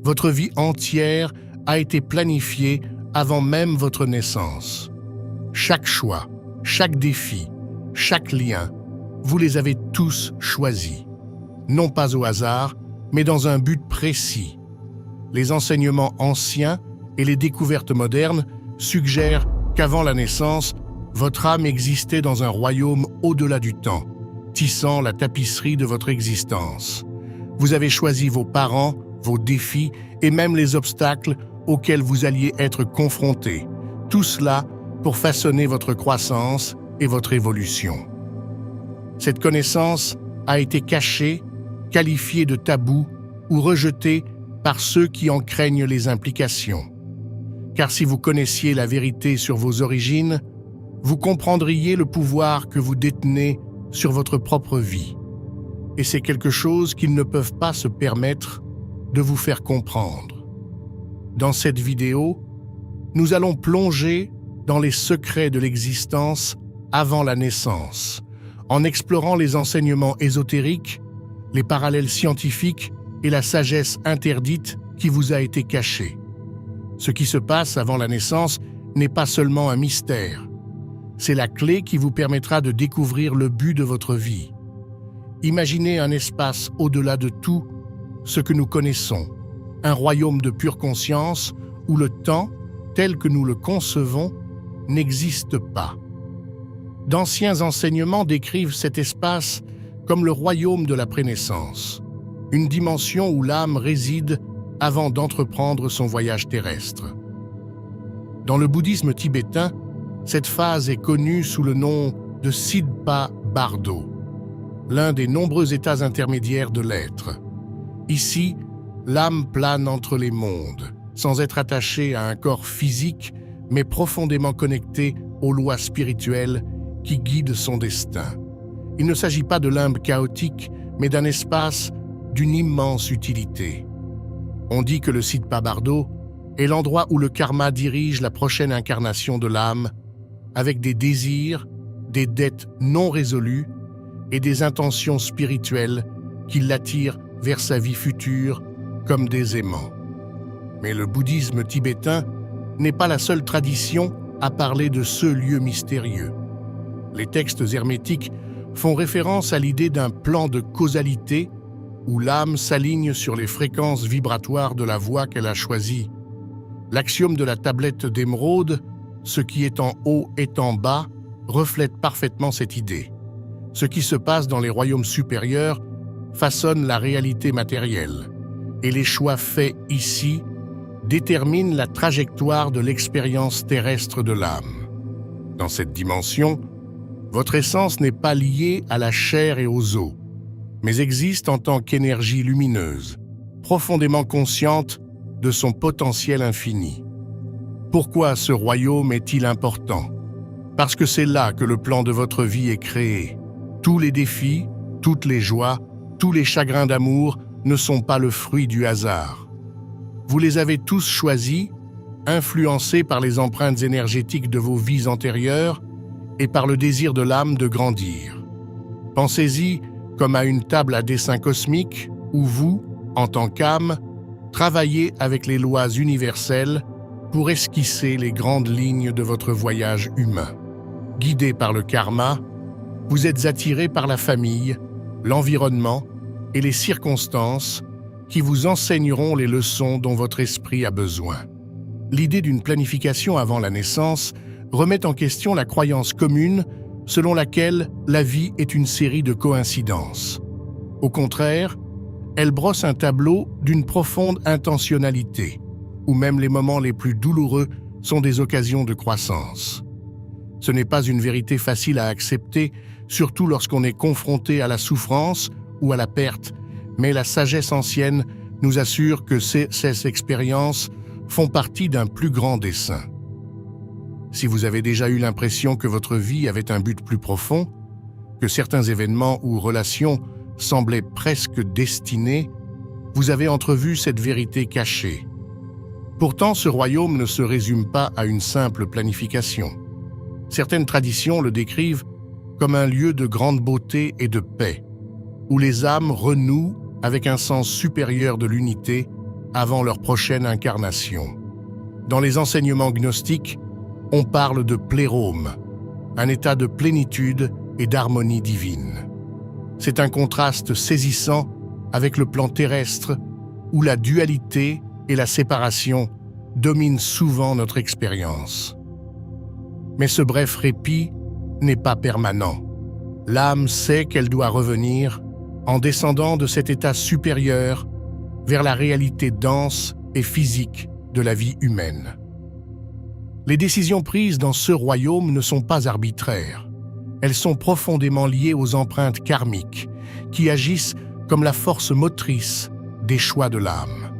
Votre vie entière a été planifiée avant même votre naissance. Chaque choix, chaque défi, chaque lien, vous les avez tous choisis. Non pas au hasard, mais dans un but précis. Les enseignements anciens et les découvertes modernes suggèrent qu'avant la naissance, votre âme existait dans un royaume au-delà du temps, tissant la tapisserie de votre existence. Vous avez choisi vos parents, vos défis et même les obstacles auxquels vous alliez être confrontés. Tout cela pour façonner votre croissance et votre évolution. Cette connaissance a été cachée, qualifiée de tabou ou rejetée par ceux qui en craignent les implications. Car si vous connaissiez la vérité sur vos origines, vous comprendriez le pouvoir que vous détenez sur votre propre vie. Et c'est quelque chose qu'ils ne peuvent pas se permettre de vous faire comprendre. Dans cette vidéo, nous allons plonger dans les secrets de l'existence avant la naissance, en explorant les enseignements ésotériques, les parallèles scientifiques et la sagesse interdite qui vous a été cachée. Ce qui se passe avant la naissance n'est pas seulement un mystère. C'est la clé qui vous permettra de découvrir le but de votre vie. Imaginez un espace au-delà de tout ce que nous connaissons, un royaume de pure conscience où le temps, tel que nous le concevons, n'existe pas. D'anciens enseignements décrivent cet espace comme le royaume de la prénaissance, une dimension où l'âme réside avant d'entreprendre son voyage terrestre. Dans le bouddhisme tibétain, cette phase est connue sous le nom de Sidpa Bardo, l'un des nombreux états intermédiaires de l'être. Ici, l'âme plane entre les mondes, sans être attachée à un corps physique, mais profondément connectée aux lois spirituelles qui guident son destin. Il ne s'agit pas de limbe chaotique, mais d'un espace d'une immense utilité. On dit que le Sidpa Bardo est l'endroit où le karma dirige la prochaine incarnation de l'âme, avec des désirs, des dettes non résolues et des intentions spirituelles qui l'attirent vers sa vie future comme des aimants. Mais le bouddhisme tibétain n'est pas la seule tradition à parler de ce lieu mystérieux. Les textes hermétiques font référence à l'idée d'un plan de causalité où l'âme s'aligne sur les fréquences vibratoires de la voie qu'elle a choisie. L'axiome de la tablette d'émeraude, ce qui est en haut est en bas, reflète parfaitement cette idée. Ce qui se passe dans les royaumes supérieurs façonne la réalité matérielle, et les choix faits ici déterminent la trajectoire de l'expérience terrestre de l'âme. Dans cette dimension, votre essence n'est pas liée à la chair et aux os, mais existe en tant qu'énergie lumineuse, profondément consciente de son potentiel infini. Pourquoi ce royaume est-il important? Parce que c'est là que le plan de votre vie est créé. Tous les défis, toutes les joies, tous les chagrins d'amour ne sont pas le fruit du hasard. Vous les avez tous choisis, influencés par les empreintes énergétiques de vos vies antérieures et par le désir de l'âme de grandir. Pensez-y comme à une table à dessin cosmique où vous, en tant qu'âme, travaillez avec les lois universelles pour esquisser les grandes lignes de votre voyage humain. Guidé par le karma, vous êtes attiré par la famille, l'environnement et les circonstances qui vous enseigneront les leçons dont votre esprit a besoin. L'idée d'une planification avant la naissance remet en question la croyance commune selon laquelle la vie est une série de coïncidences. Au contraire, elle brosse un tableau d'une profonde intentionnalité, où même les moments les plus douloureux sont des occasions de croissance. Ce n'est pas une vérité facile à accepter, surtout lorsqu'on est confronté à la souffrance ou à la perte, mais la sagesse ancienne nous assure que ces expériences font partie d'un plus grand dessein. Si vous avez déjà eu l'impression que votre vie avait un but plus profond, que certains événements ou relations semblaient presque destinés, vous avez entrevu cette vérité cachée. Pourtant, ce royaume ne se résume pas à une simple planification. Certaines traditions le décrivent comme un lieu de grande beauté et de paix, où les âmes renouent avec un sens supérieur de l'unité avant leur prochaine incarnation. Dans les enseignements gnostiques, on parle de plérôme, un état de plénitude et d'harmonie divine. C'est un contraste saisissant avec le plan terrestre où la dualité et la séparation dominent souvent notre expérience. Mais ce bref répit n'est pas permanent. L'âme sait qu'elle doit revenir en descendant de cet état supérieur vers la réalité dense et physique de la vie humaine. Les décisions prises dans ce royaume ne sont pas arbitraires. Elles sont profondément liées aux empreintes karmiques qui agissent comme la force motrice des choix de l'âme.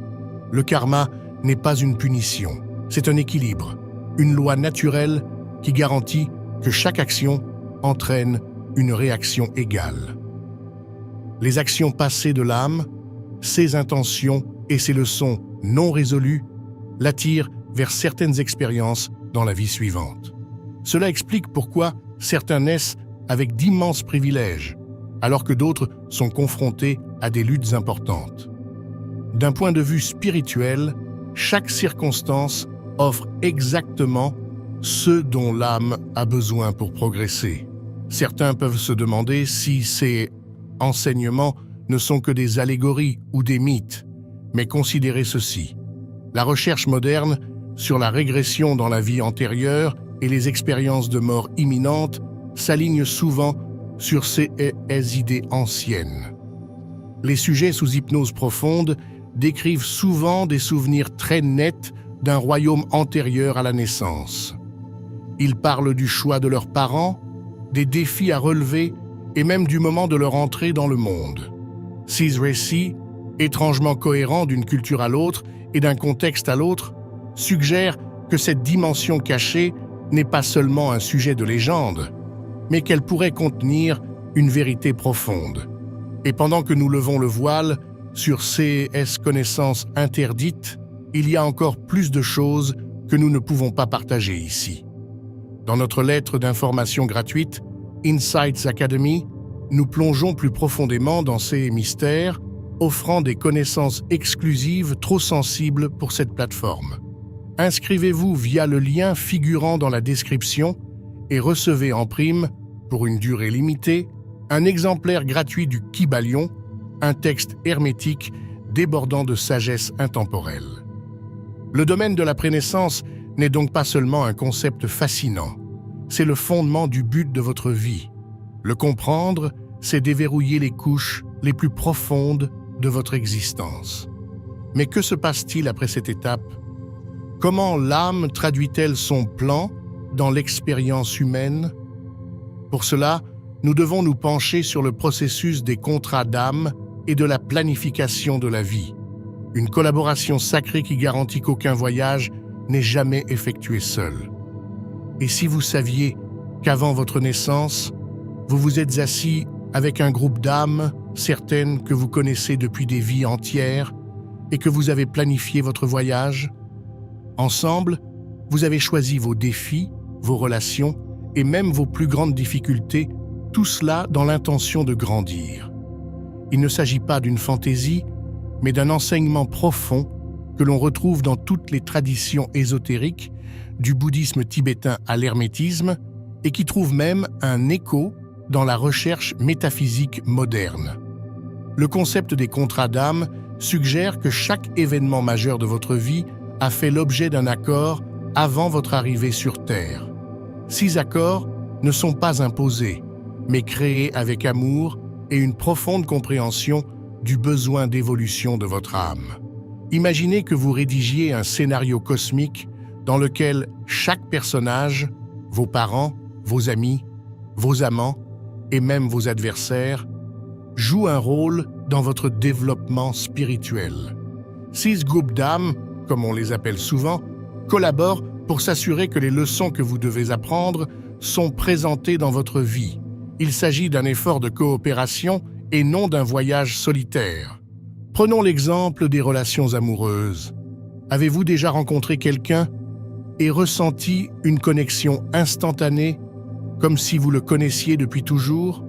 Le karma n'est pas une punition, c'est un équilibre, une loi naturelle qui garantit que chaque action entraîne une réaction égale. Les actions passées de l'âme, ses intentions et ses leçons non résolues l'attirent vers certaines expériences dans la vie suivante. Cela explique pourquoi certains naissent avec d'immenses privilèges, alors que d'autres sont confrontés à des luttes importantes. D'un point de vue spirituel, chaque circonstance offre exactement ce dont l'âme a besoin pour progresser. Certains peuvent se demander si ces enseignements ne sont que des allégories ou des mythes, mais considérez ceci. La recherche moderne sur la régression dans la vie antérieure et les expériences de mort imminente s'alignent souvent sur ces idées anciennes. Les sujets sous hypnose profonde décrivent souvent des souvenirs très nets d'un royaume antérieur à la naissance. Ils parlent du choix de leurs parents, des défis à relever et même du moment de leur entrée dans le monde. Ces récits, étrangement cohérents d'une culture à l'autre et d'un contexte à l'autre, suggèrent que cette dimension cachée n'est pas seulement un sujet de légende, mais qu'elle pourrait contenir une vérité profonde. Et pendant que nous levons le voile sur ces connaissances interdites, il y a encore plus de choses que nous ne pouvons pas partager ici. Dans notre lettre d'information gratuite, Insights Academy, nous plongeons plus profondément dans ces mystères, offrant des connaissances exclusives trop sensibles pour cette plateforme. Inscrivez-vous via le lien figurant dans la description et recevez en prime, pour une durée limitée, un exemplaire gratuit du Kybalion, un texte hermétique débordant de sagesse intemporelle. Le domaine de la prénaissance n'est donc pas seulement un concept fascinant, c'est le fondement du but de votre vie. Le comprendre, c'est déverrouiller les couches les plus profondes de votre existence. Mais que se passe-t-il après cette étape? Comment l'âme traduit-elle son plan dans l'expérience humaine? Pour cela, nous devons nous pencher sur le processus des contrats d'âme et de la planification de la vie. Une collaboration sacrée qui garantit qu'aucun voyage n'est jamais effectué seul. Et si vous saviez qu'avant votre naissance, vous vous êtes assis avec un groupe d'âmes, certaines que vous connaissez depuis des vies entières, et que vous avez planifié votre voyage? Ensemble, vous avez choisi vos défis, vos relations et même vos plus grandes difficultés, tout cela dans l'intention de grandir. Il ne s'agit pas d'une fantaisie, mais d'un enseignement profond que l'on retrouve dans toutes les traditions ésotériques, du bouddhisme tibétain à l'hermétisme, et qui trouve même un écho dans la recherche métaphysique moderne. Le concept des contrats d'âme suggère que chaque événement majeur de votre vie a fait l'objet d'un accord avant votre arrivée sur Terre. Ces accords ne sont pas imposés, mais créés avec amour et une profonde compréhension du besoin d'évolution de votre âme. Imaginez que vous rédigiez un scénario cosmique dans lequel chaque personnage, vos parents, vos amis, vos amants et même vos adversaires, joue un rôle dans votre développement spirituel. Ces groupes d'âmes, comme on les appelle souvent, collaborent pour s'assurer que les leçons que vous devez apprendre sont présentées dans votre vie. Il s'agit d'un effort de coopération et non d'un voyage solitaire. Prenons l'exemple des relations amoureuses. Avez-vous déjà rencontré quelqu'un et ressenti une connexion instantanée, comme si vous le connaissiez depuis toujours?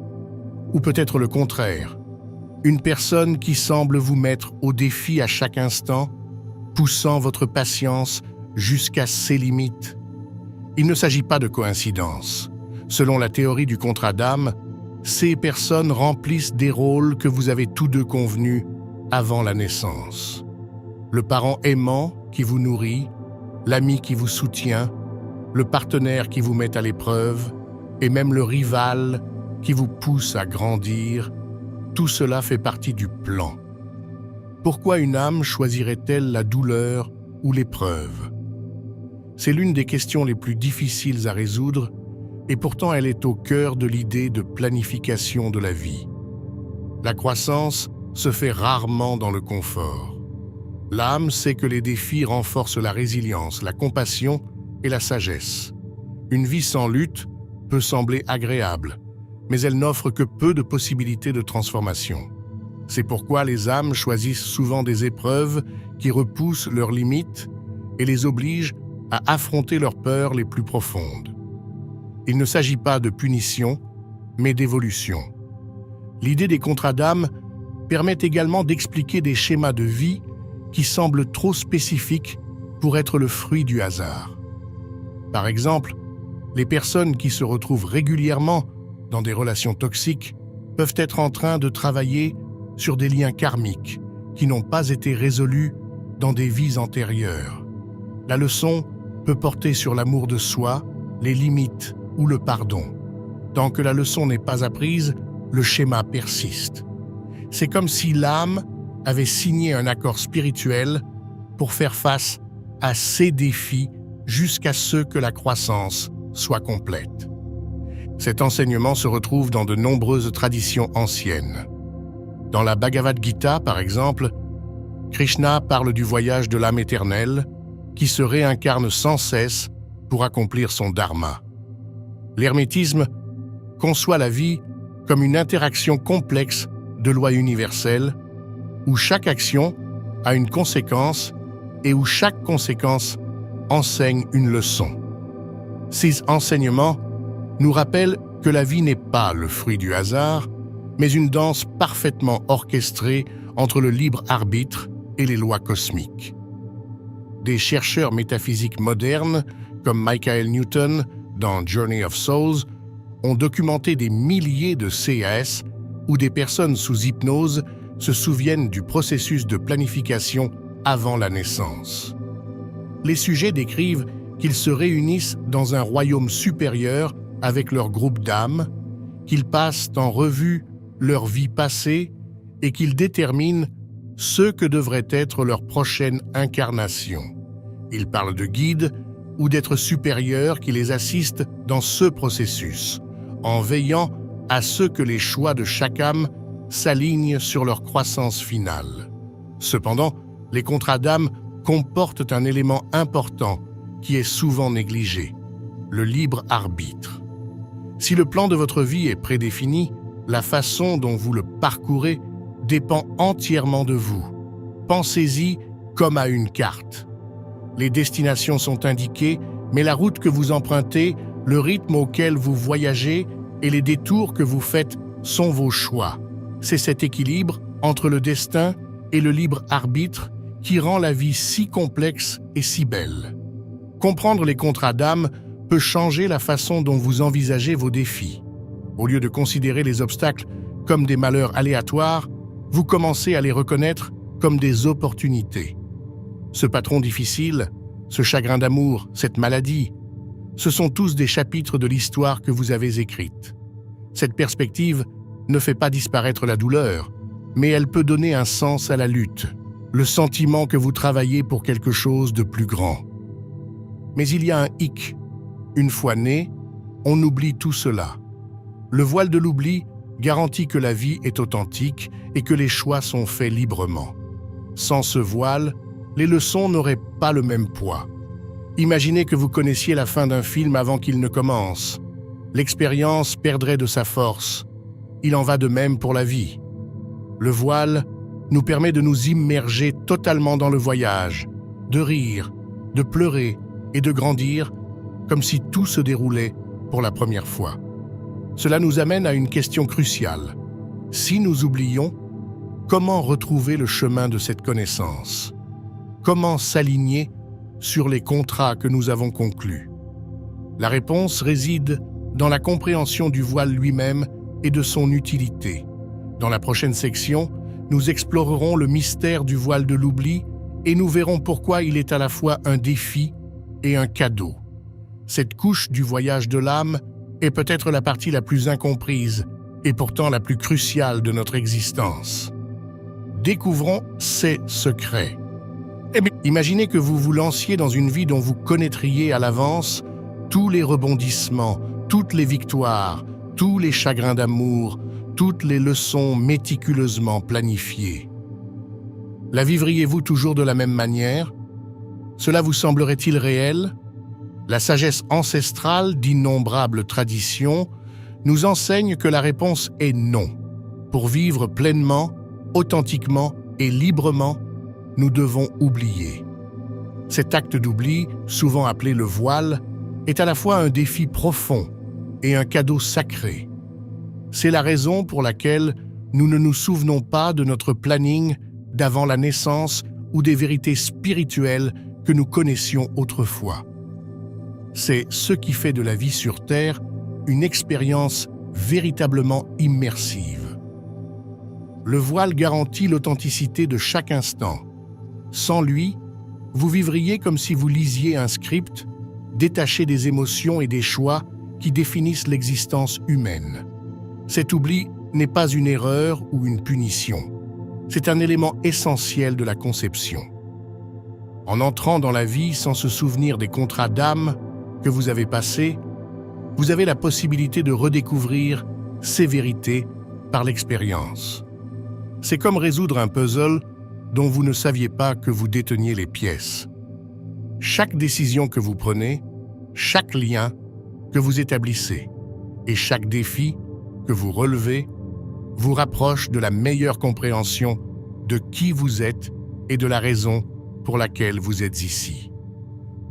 Ou peut-être le contraire, une personne qui semble vous mettre au défi à chaque instant, poussant votre patience jusqu'à ses limites. Il ne s'agit pas de coïncidence. Selon la théorie du contrat d'âme, ces personnes remplissent des rôles que vous avez tous deux convenus avant la naissance. Le parent aimant qui vous nourrit, l'ami qui vous soutient, le partenaire qui vous met à l'épreuve, et même le rival qui vous pousse à grandir, tout cela fait partie du plan. Pourquoi une âme choisirait-elle la douleur ou l'épreuve? C'est l'une des questions les plus difficiles à résoudre, et pourtant elle est au cœur de l'idée de planification de la vie. La croissance se fait rarement dans le confort. L'âme sait que les défis renforcent la résilience, la compassion et la sagesse. Une vie sans lutte peut sembler agréable, mais elle n'offre que peu de possibilités de transformation. C'est pourquoi les âmes choisissent souvent des épreuves qui repoussent leurs limites et les obligent à affronter leurs peurs les plus profondes. Il ne s'agit pas de punition, mais d'évolution. L'idée des contrats d'âme permet également d'expliquer des schémas de vie qui semblent trop spécifiques pour être le fruit du hasard. Par exemple, les personnes qui se retrouvent régulièrement dans des relations toxiques peuvent être en train de travailler sur des liens karmiques qui n'ont pas été résolus dans des vies antérieures. La leçon peut porter sur l'amour de soi, les limites ou le pardon. Tant que la leçon n'est pas apprise, le schéma persiste. C'est comme si l'âme avait signé un accord spirituel pour faire face à ces défis jusqu'à ce que la croissance soit complète. Cet enseignement se retrouve dans de nombreuses traditions anciennes. Dans la Bhagavad Gita, par exemple, Krishna parle du voyage de l'âme éternelle qui se réincarne sans cesse pour accomplir son dharma. L'hermétisme conçoit la vie comme une interaction complexe de lois universelles où chaque action a une conséquence et où chaque conséquence enseigne une leçon. Ces enseignements nous rappellent que la vie n'est pas le fruit du hasard, mais une danse parfaitement orchestrée entre le libre arbitre et les lois cosmiques. Des chercheurs métaphysiques modernes, comme Michael Newton dans Journey of Souls, ont documenté des milliers de CAS où des personnes sous hypnose se souviennent du processus de planification avant la naissance. Les sujets décrivent qu'ils se réunissent dans un royaume supérieur avec leur groupe d'âmes, qu'ils passent en revue leur vie passée et qu'ils déterminent ce que devrait être leur prochaine incarnation. Ils parlent de guides ou d'êtres supérieurs qui les assistent dans ce processus, en veillant à ce que les choix de chaque âme s'alignent sur leur croissance finale. Cependant, les contrats d'âme comportent un élément important qui est souvent négligé, le libre arbitre. Si le plan de votre vie est prédéfini, la façon dont vous le parcourez dépend entièrement de vous. Pensez-y comme à une carte. Les destinations sont indiquées, mais la route que vous empruntez, le rythme auquel vous voyagez et les détours que vous faites sont vos choix. C'est cet équilibre entre le destin et le libre arbitre qui rend la vie si complexe et si belle. Comprendre les contrats d'âme peut changer la façon dont vous envisagez vos défis. Au lieu de considérer les obstacles comme des malheurs aléatoires, vous commencez à les reconnaître comme des opportunités. Ce patron difficile, ce chagrin d'amour, cette maladie, ce sont tous des chapitres de l'histoire que vous avez écrite. Cette perspective ne fait pas disparaître la douleur, mais elle peut donner un sens à la lutte, le sentiment que vous travaillez pour quelque chose de plus grand. Mais il y a un hic. Une fois né, on oublie tout cela. Le voile de l'oubli garantit que la vie est authentique et que les choix sont faits librement. Sans ce voile, les leçons n'auraient pas le même poids. Imaginez que vous connaissiez la fin d'un film avant qu'il ne commence. L'expérience perdrait de sa force. Il en va de même pour la vie. Le voile nous permet de nous immerger totalement dans le voyage, de rire, de pleurer et de grandir comme si tout se déroulait pour la première fois. Cela nous amène à une question cruciale. Si nous oublions, comment retrouver le chemin de cette connaissance? comment s'aligner sur les contrats que nous avons conclus? La réponse réside dans la compréhension du voile lui-même et de son utilité. Dans la prochaine section, nous explorerons le mystère du voile de l'oubli et nous verrons pourquoi il est à la fois un défi et un cadeau. Cette couche du voyage de l'âme est peut-être la partie la plus incomprise et pourtant la plus cruciale de notre existence. Découvrons ses secrets. Imaginez que vous vous lanciez dans une vie dont vous connaîtriez à l'avance tous les rebondissements, toutes les victoires, tous les chagrins d'amour, toutes les leçons méticuleusement planifiées. La vivriez-vous toujours de la même manière? Cela vous semblerait-il réel? La sagesse ancestrale d'innombrables traditions nous enseigne que la réponse est non. Pour vivre pleinement, authentiquement et librement, nous devons oublier. Cet acte d'oubli, souvent appelé le voile, est à la fois un défi profond et un cadeau sacré. C'est la raison pour laquelle nous ne nous souvenons pas de notre planning d'avant la naissance ou des vérités spirituelles que nous connaissions autrefois. C'est ce qui fait de la vie sur Terre une expérience véritablement immersive. Le voile garantit l'authenticité de chaque instant. Sans lui, vous vivriez comme si vous lisiez un script, détaché des émotions et des choix qui définissent l'existence humaine. Cet oubli n'est pas une erreur ou une punition. C'est un élément essentiel de la conception. En entrant dans la vie sans se souvenir des contrats d'âme que vous avez passés, vous avez la possibilité de redécouvrir ces vérités par l'expérience. C'est comme résoudre un puzzle dont vous ne saviez pas que vous déteniez les pièces. Chaque décision que vous prenez, chaque lien que vous établissez et chaque défi que vous relevez vous rapproche de la meilleure compréhension de qui vous êtes et de la raison pour laquelle vous êtes ici.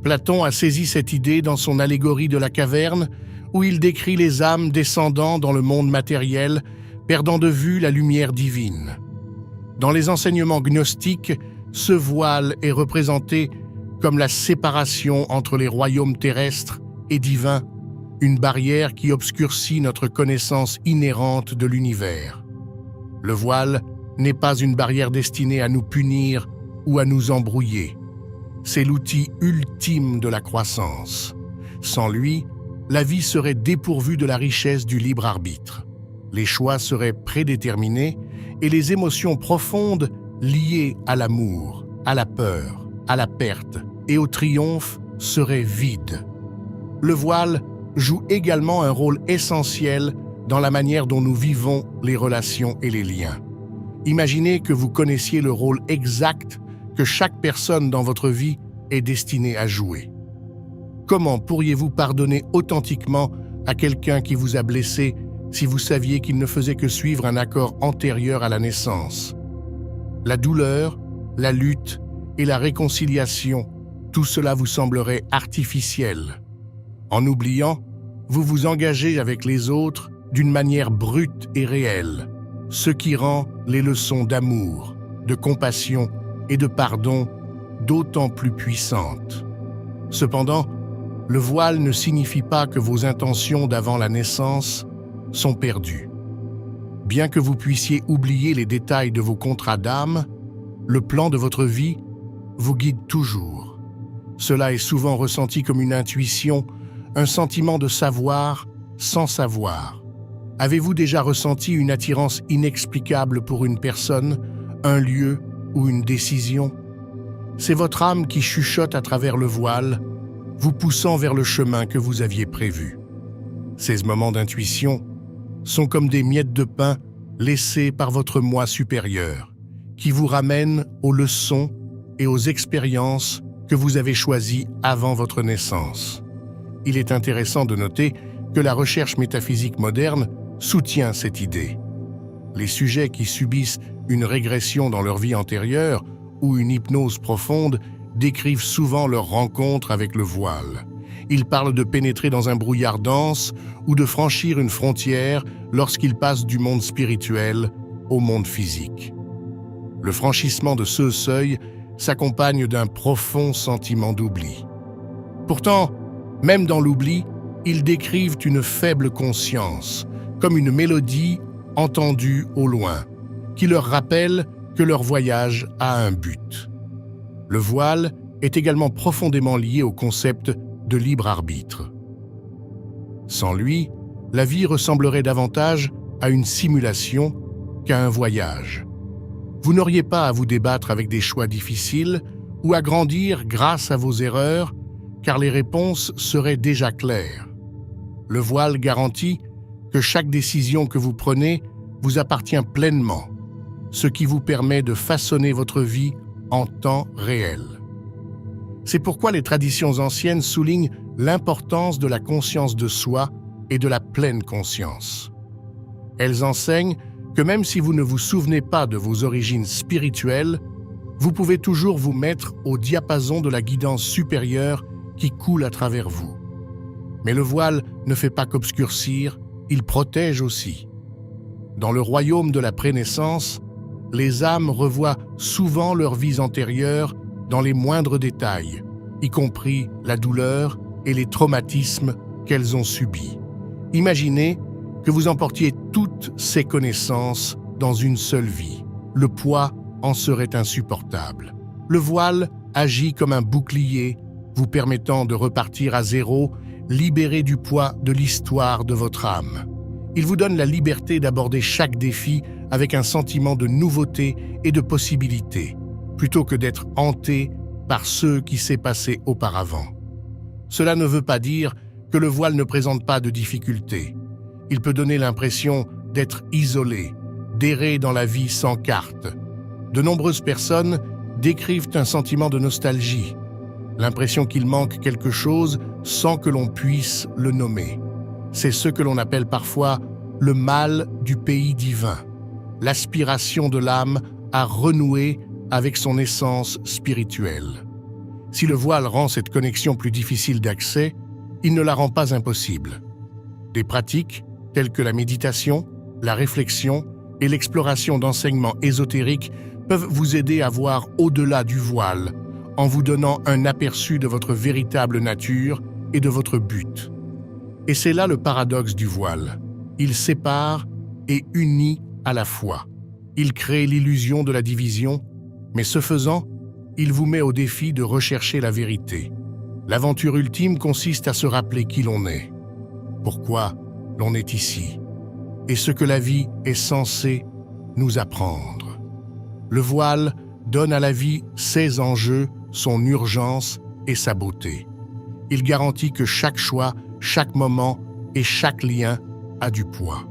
Platon a saisi cette idée dans son allégorie de la caverne, où il décrit les âmes descendant dans le monde matériel, perdant de vue la lumière divine. Dans les enseignements gnostiques, ce voile est représenté comme la séparation entre les royaumes terrestres et divins, une barrière qui obscurcit notre connaissance inhérente de l'univers. Le voile n'est pas une barrière destinée à nous punir ou à nous embrouiller. C'est l'outil ultime de la croissance. Sans lui, la vie serait dépourvue de la richesse du libre arbitre. Les choix seraient prédéterminés et les émotions profondes liées à l'amour, à la peur, à la perte et au triomphe seraient vides. Le voile joue également un rôle essentiel dans la manière dont nous vivons les relations et les liens. Imaginez que vous connaissiez le rôle exact que chaque personne dans votre vie est destinée à jouer. Comment pourriez-vous pardonner authentiquement à quelqu'un qui vous a blessé si vous saviez qu'il ne faisait que suivre un accord antérieur à la naissance? La douleur, la lutte et la réconciliation, tout cela vous semblerait artificiel. En oubliant, vous vous engagez avec les autres d'une manière brute et réelle, ce qui rend les leçons d'amour, de compassion et de pardon d'autant plus puissantes. Cependant, le voile ne signifie pas que vos intentions d'avant la naissance sont perdues. Bien que vous puissiez oublier les détails de vos contrats d'âme, le plan de votre vie vous guide toujours. Cela est souvent ressenti comme une intuition, un sentiment de savoir sans savoir. Avez-vous déjà ressenti une attirance inexplicable pour une personne, un lieu ou une décision? C'est votre âme qui chuchote à travers le voile, vous poussant vers le chemin que vous aviez prévu. Ces moments d'intuition sont comme des miettes de pain laissées par votre moi supérieur, qui vous ramènent aux leçons et aux expériences que vous avez choisies avant votre naissance. Il est intéressant de noter que la recherche métaphysique moderne soutient cette idée. Les sujets qui subissent une régression dans leur vie antérieure ou une hypnose profonde décrivent souvent leur rencontre avec le voile. Ils parlent de pénétrer dans un brouillard dense ou de franchir une frontière lorsqu'ils passent du monde spirituel au monde physique. Le franchissement de ce seuil s'accompagne d'un profond sentiment d'oubli. Pourtant, même dans l'oubli, ils décrivent une faible conscience, comme une mélodie entendue au loin, qui leur rappelle que leur voyage a un but. Le voile est également profondément lié au concept de libre arbitre. Sans lui, la vie ressemblerait davantage à une simulation qu'à un voyage. Vous n'auriez pas à vous débattre avec des choix difficiles ou à grandir grâce à vos erreurs, car les réponses seraient déjà claires. Le voile garantit que chaque décision que vous prenez vous appartient pleinement, ce qui vous permet de façonner votre vie en temps réel. C'est pourquoi les traditions anciennes soulignent l'importance de la conscience de soi et de la pleine conscience. Elles enseignent que même si vous ne vous souvenez pas de vos origines spirituelles, vous pouvez toujours vous mettre au diapason de la guidance supérieure qui coule à travers vous. Mais le voile ne fait pas qu'obscurcir, il protège aussi. Dans le royaume de la prénaissance, les âmes revoient souvent leur vie antérieure dans les moindres détails, y compris la douleur et les traumatismes qu'elles ont subis. Imaginez que vous emportiez toutes ces connaissances dans une seule vie. Le poids en serait insupportable. Le voile agit comme un bouclier, vous permettant de repartir à zéro, libéré du poids de l'histoire de votre âme. Il vous donne la liberté d'aborder chaque défi avec un sentiment de nouveauté et de possibilité, plutôt que d'être hanté par ce qui s'est passé auparavant. Cela ne veut pas dire que le voile ne présente pas de difficultés. Il peut donner l'impression d'être isolé, d'errer dans la vie sans carte. De nombreuses personnes décrivent un sentiment de nostalgie, l'impression qu'il manque quelque chose sans que l'on puisse le nommer. C'est ce que l'on appelle parfois le mal du pays divin, l'aspiration de l'âme à renouer avec son essence spirituelle. Si le voile rend cette connexion plus difficile d'accès, il ne la rend pas impossible. Des pratiques telles que la méditation, la réflexion et l'exploration d'enseignements ésotériques peuvent vous aider à voir au-delà du voile, en vous donnant un aperçu de votre véritable nature et de votre but. Et c'est là le paradoxe du voile. Il sépare et unit à la fois. Il crée l'illusion de la division, mais ce faisant, il vous met au défi de rechercher la vérité. L'aventure ultime consiste à se rappeler qui l'on est, pourquoi l'on est ici, et ce que la vie est censée nous apprendre. Le voile donne à la vie ses enjeux, son urgence et sa beauté. Il garantit que chaque choix, chaque moment et chaque lien a du poids.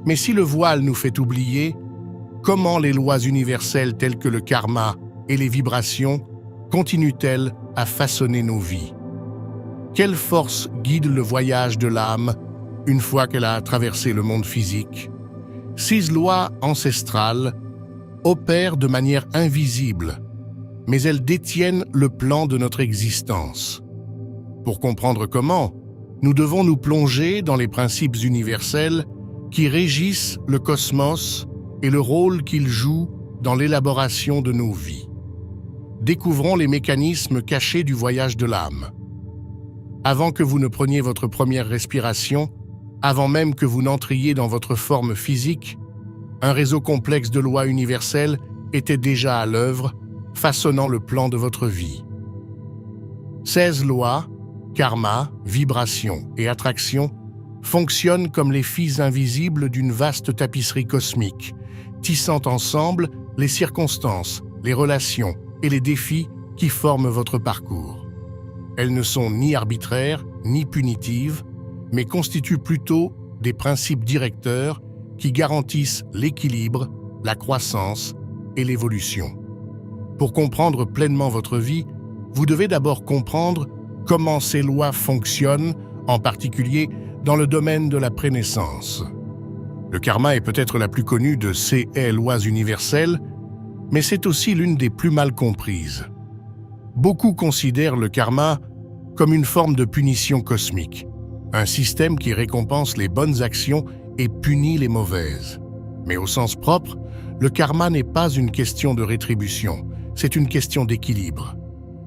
Mais si le voile nous fait oublier, comment les lois universelles telles que le karma et les vibrations continuent-elles à façonner nos vies? Quelle force guide le voyage de l'âme une fois qu'elle a traversé le monde physique? 6 lois ancestrales opèrent de manière invisible, mais elles détiennent le plan de notre existence. Pour comprendre comment, nous devons nous plonger dans les principes universels qui régissent le cosmos et le rôle qu'ils jouent dans l'élaboration de nos vies. Découvrons les mécanismes cachés du voyage de l'âme. Avant que vous ne preniez votre première respiration, avant même que vous n'entriez dans votre forme physique, un réseau complexe de lois universelles était déjà à l'œuvre, façonnant le plan de votre vie. 16 lois, karma, vibration et attraction, fonctionnent comme les fils invisibles d'une vaste tapisserie cosmique, tissant ensemble les circonstances, les relations et les défis qui forment votre parcours. Elles ne sont ni arbitraires ni punitives, mais constituent plutôt des principes directeurs qui garantissent l'équilibre, la croissance et l'évolution. Pour comprendre pleinement votre vie, vous devez d'abord comprendre comment ces lois fonctionnent, en particulier dans le domaine de la prénaissance. Le karma est peut-être la plus connue de ces lois universelles, mais c'est aussi l'une des plus mal comprises. Beaucoup considèrent le karma comme une forme de punition cosmique, un système qui récompense les bonnes actions et punit les mauvaises. Mais au sens propre, le karma n'est pas une question de rétribution, C'est une question d'équilibre.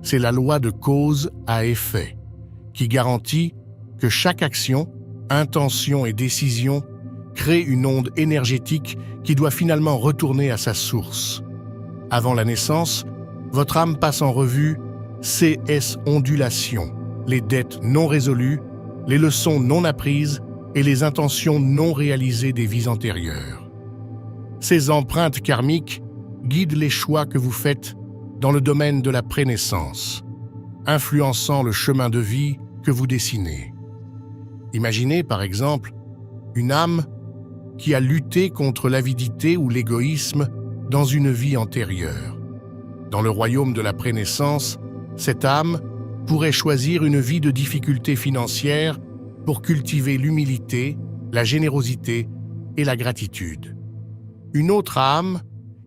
C'est la loi de cause à effet qui garantit que chaque action, intention et décision crée une onde énergétique qui doit finalement retourner à sa source. Avant la naissance, votre âme passe en revue ces ondulations, les dettes non résolues, les leçons non apprises et les intentions non réalisées des vies antérieures. Ces empreintes karmiques guident les choix que vous faites dans le domaine de la prénaissance, influençant le chemin de vie que vous dessinez. Imaginez, par exemple, une âme qui a lutté contre l'avidité ou l'égoïsme dans une vie antérieure. Dans le royaume de la prénaissance, cette âme pourrait choisir une vie de difficultés financières pour cultiver l'humilité, la générosité et la gratitude. Une autre âme,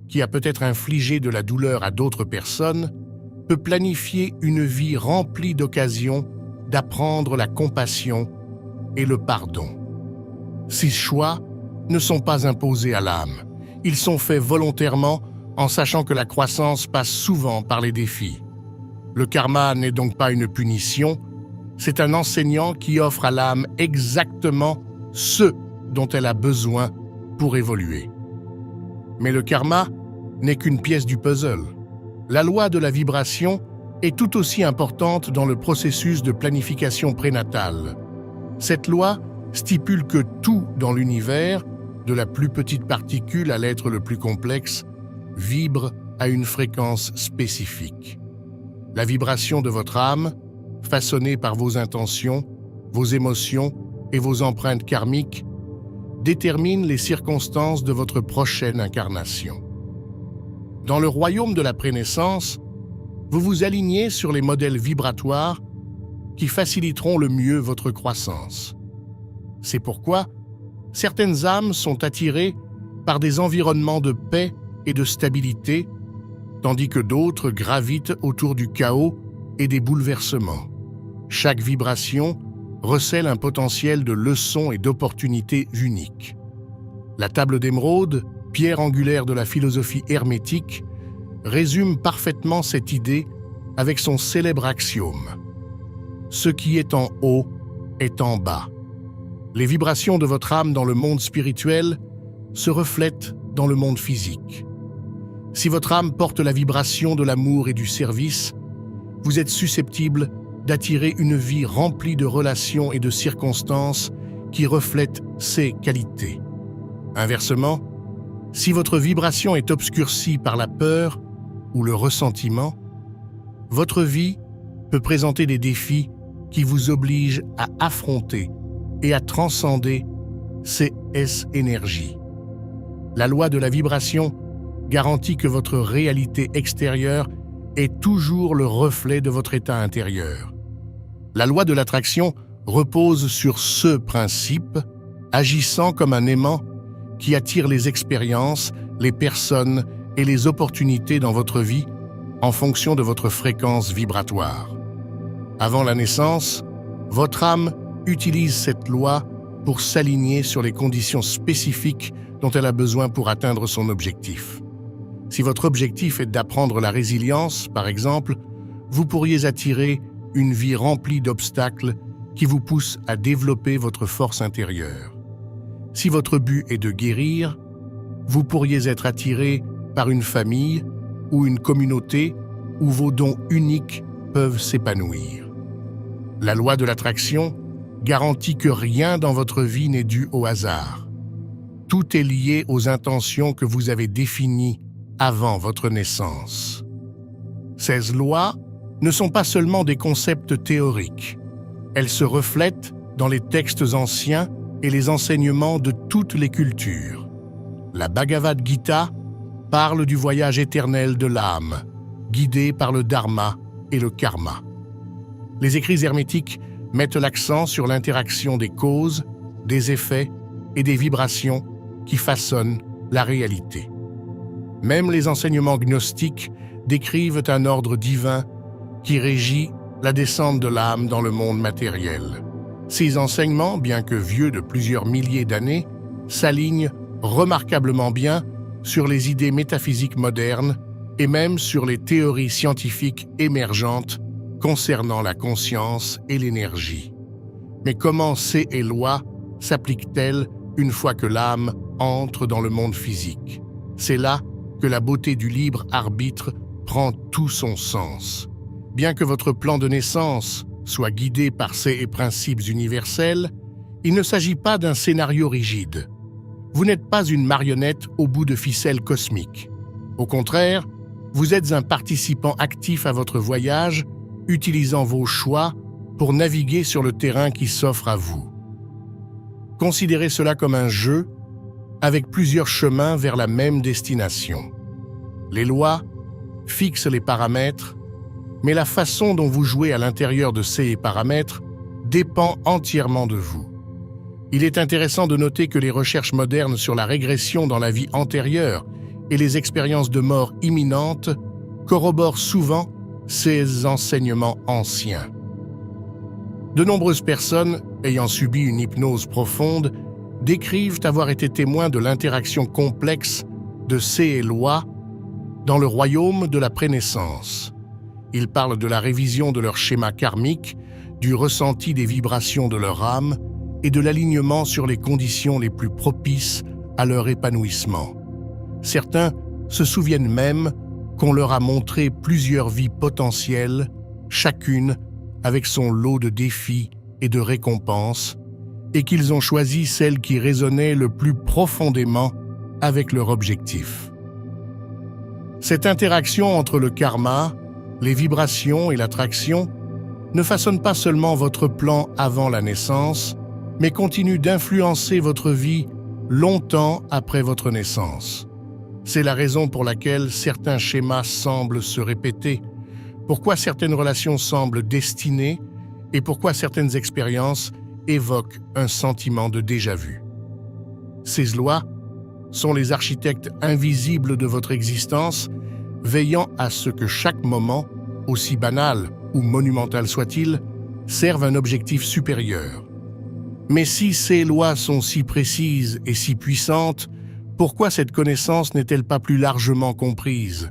qui a peut-être infligé de la douleur à d'autres personnes, peut planifier une vie remplie d'occasions d'apprendre la compassion et le pardon. Ces choix ne sont pas imposés à l'âme. Ils sont faits volontairement en sachant que la croissance passe souvent par les défis. Le karma n'est donc pas une punition, c'est un enseignant qui offre à l'âme exactement ce dont elle a besoin pour évoluer. Mais le karma n'est qu'une pièce du puzzle. La loi de la vibration est tout aussi importante dans le processus de planification prénatale. Cette loi stipule que tout dans l'univers, de la plus petite particule à l'être le plus complexe, vibre à une fréquence spécifique. La vibration de votre âme, façonnée par vos intentions, vos émotions et vos empreintes karmiques, détermine les circonstances de votre prochaine incarnation. Dans le royaume de la prénaissance, vous vous alignez sur les modèles vibratoires qui faciliteront le mieux votre croissance. C'est pourquoi certaines âmes sont attirées par des environnements de paix et de stabilité, tandis que d'autres gravitent autour du chaos et des bouleversements. Chaque vibration recèle un potentiel de leçons et d'opportunités uniques. La table d'émeraude, pierre angulaire de la philosophie hermétique, résume parfaitement cette idée avec son célèbre axiome. Ce qui est en haut est en bas. Les vibrations de votre âme dans le monde spirituel se reflètent dans le monde physique. Si votre âme porte la vibration de l'amour et du service, vous êtes susceptible d'attirer une vie remplie de relations et de circonstances qui reflètent ces qualités. Inversement, si votre vibration est obscurcie par la peur ou le ressentiment, votre vie peut présenter des défis qui vous obligent à affronter et à transcender ces énergies. La loi de la vibration garantit que votre réalité extérieure est toujours le reflet de votre état intérieur. La loi de l'attraction repose sur ce principe, agissant comme un aimant qui attire les expériences, les personnes et les opportunités dans votre vie en fonction de votre fréquence vibratoire. Avant la naissance, votre âme utilise cette loi pour s'aligner sur les conditions spécifiques dont elle a besoin pour atteindre son objectif. Si votre objectif est d'apprendre la résilience, par exemple, vous pourriez attirer une vie remplie d'obstacles qui vous poussent à développer votre force intérieure. Si votre but est de guérir, vous pourriez être attiré par une famille ou une communauté où vos dons uniques peuvent s'épanouir. La loi de l'attraction garantit que rien dans votre vie n'est dû au hasard. Tout est lié aux intentions que vous avez définies avant votre naissance. Ces lois ne sont pas seulement des concepts théoriques. Elles se reflètent dans les textes anciens et les enseignements de toutes les cultures. La Bhagavad Gita parle du voyage éternel de l'âme, guidé par le dharma et le karma. Les écrits hermétiques mettent l'accent sur l'interaction des causes, des effets et des vibrations qui façonnent la réalité. Même les enseignements gnostiques décrivent un ordre divin qui régit la descente de l'âme dans le monde matériel. Ces enseignements, bien que vieux de plusieurs milliers d'années, s'alignent remarquablement bien sur les idées métaphysiques modernes et même sur les théories scientifiques émergentes concernant la conscience et l'énergie. Mais comment ces lois s'appliquent-elles une fois que l'âme entre dans le monde physique? C'est là que la beauté du libre arbitre prend tout son sens. Bien que votre plan de naissance soit guidé par ces principes universels, il ne s'agit pas d'un scénario rigide. Vous n'êtes pas une marionnette au bout de ficelles cosmiques. Au contraire, vous êtes un participant actif à votre voyage, utilisant vos choix pour naviguer sur le terrain qui s'offre à vous. Considérez cela comme un jeu avec plusieurs chemins vers la même destination. Les lois fixent les paramètres, mais la façon dont vous jouez à l'intérieur de ces paramètres dépend entièrement de vous. Il est intéressant de noter que les recherches modernes sur la régression dans la vie antérieure et les expériences de mort imminente corroborent souvent ces enseignements anciens. De nombreuses personnes ayant subi une hypnose profonde décrivent avoir été témoins de l'interaction complexe de ces lois dans le royaume de la prénaissance. Ils parlent de la révision de leur schéma karmique, du ressenti des vibrations de leur âme et de l'alignement sur les conditions les plus propices à leur épanouissement. Certains se souviennent même qu'on leur a montré plusieurs vies potentielles, chacune avec son lot de défis et de récompenses, et qu'ils ont choisi celle qui résonnait le plus profondément avec leur objectif. Cette interaction entre le karma, les vibrations et l'attraction ne façonne pas seulement votre plan avant la naissance, mais continue d'influencer votre vie longtemps après votre naissance. C'est la raison pour laquelle certains schémas semblent se répéter, pourquoi certaines relations semblent destinées et pourquoi certaines expériences évoquent un sentiment de déjà-vu. Ces lois sont les architectes invisibles de votre existence, veillant à ce que chaque moment, aussi banal ou monumental soit-il, serve un objectif supérieur. Mais si ces lois sont si précises et si puissantes, pourquoi cette connaissance n'est-elle pas plus largement comprise?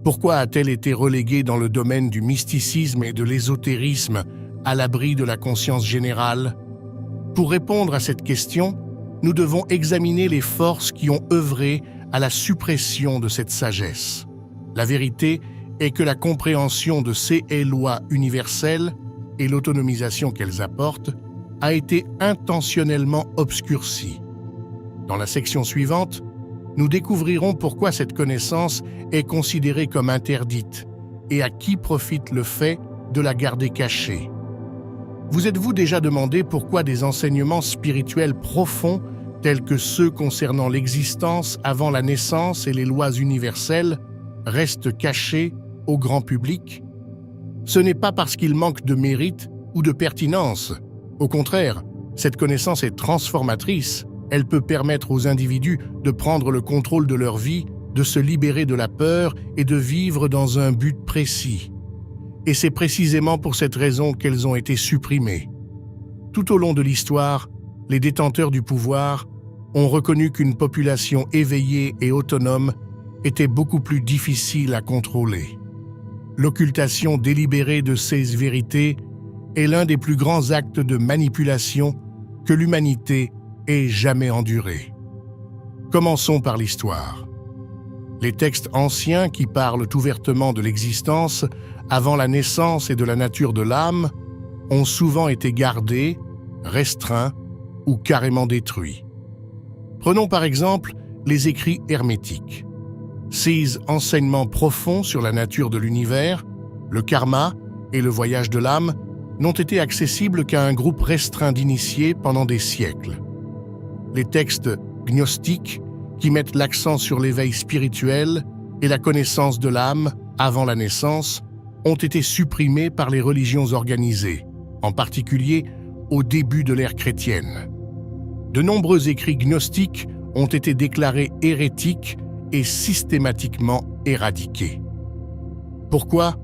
Pourquoi a-t-elle été reléguée dans le domaine du mysticisme et de l'ésotérisme, à l'abri de la conscience générale? Pour répondre à cette question, nous devons examiner les forces qui ont œuvré à la suppression de cette sagesse. La vérité est que la compréhension de ces lois universelles et l'autonomisation qu'elles apportent a été intentionnellement obscurcie. Dans la section suivante, nous découvrirons pourquoi cette connaissance est considérée comme interdite et à qui profite le fait de la garder cachée. Vous êtes-vous déjà demandé pourquoi des enseignements spirituels profonds tels que ceux concernant l'existence avant la naissance et les lois universelles restent cachés au grand public? Ce n'est pas parce qu'ils manquent de mérite ou de pertinence. Au contraire, cette connaissance est transformatrice. Elle peut permettre aux individus de prendre le contrôle de leur vie, de se libérer de la peur et de vivre dans un but précis. Et c'est précisément pour cette raison qu'elles ont été supprimées. Tout au long de l'histoire, les détenteurs du pouvoir ont reconnu qu'une population éveillée et autonome était beaucoup plus difficile à contrôler. L'occultation délibérée de ces vérités est l'un des plus grands actes de manipulation que l'humanité ait jamais enduré. Commençons par l'histoire. Les textes anciens qui parlent ouvertement de l'existence avant la naissance et de la nature de l'âme ont souvent été gardés, restreints ou carrément détruits. Prenons par exemple les écrits hermétiques. Ces enseignements profonds sur la nature de l'univers, le karma et le voyage de l'âme n'ont été accessibles qu'à un groupe restreint d'initiés pendant des siècles. Les textes gnostiques, qui mettent l'accent sur l'éveil spirituel et la connaissance de l'âme avant la naissance, ont été supprimés par les religions organisées, en particulier au début de l'ère chrétienne. De nombreux écrits gnostiques ont été déclarés hérétiques et systématiquement éradiqués. Pourquoi?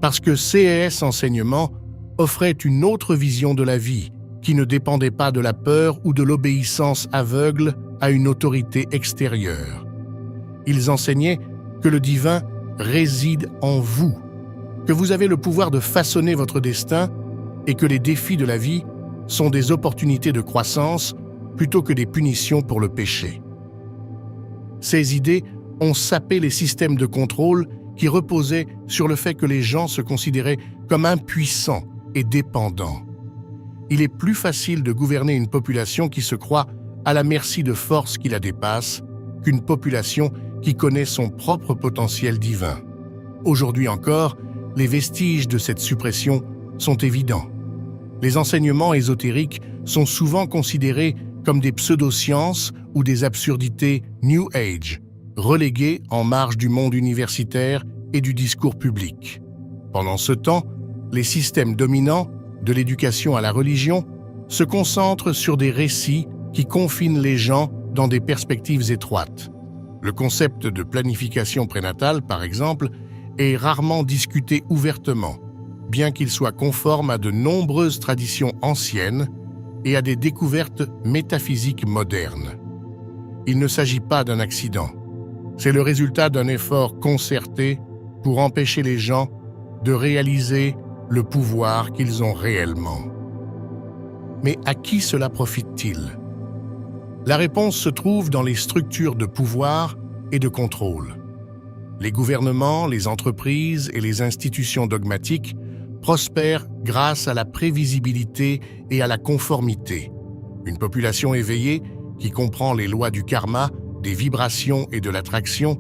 Parce que ces enseignements offraient une autre vision de la vie, qui ne dépendait pas de la peur ou de l'obéissance aveugle à une autorité extérieure. Ils enseignaient que le divin réside en vous, que vous avez le pouvoir de façonner votre destin et que les défis de la vie sont des opportunités de croissance plutôt que des punitions pour le péché. Ces idées ont sapé les systèmes de contrôle qui reposaient sur le fait que les gens se considéraient comme impuissants et dépendants. Il est plus facile de gouverner une population qui se croit à la merci de forces qui la dépassent qu'une population qui connaît son propre potentiel divin. Aujourd'hui encore, les vestiges de cette suppression sont évidents. Les enseignements ésotériques sont souvent considérés comme des pseudosciences ou des absurdités New Age, reléguées en marge du monde universitaire et du discours public. Pendant ce temps, les systèmes dominants, de l'éducation à la religion, se concentrent sur des récits qui confinent les gens dans des perspectives étroites. Le concept de planification prénatale, par exemple, est rarement discuté ouvertement, bien qu'il soit conforme à de nombreuses traditions anciennes et à des découvertes métaphysiques modernes. Il ne s'agit pas d'un accident. C'est le résultat d'un effort concerté pour empêcher les gens de réaliser le pouvoir qu'ils ont réellement. Mais à qui cela profite-t-il? La réponse se trouve dans les structures de pouvoir et de contrôle. Les gouvernements, les entreprises et les institutions dogmatiques prospèrent grâce à la prévisibilité et à la conformité. Une population éveillée, qui comprend les lois du karma, des vibrations et de l'attraction,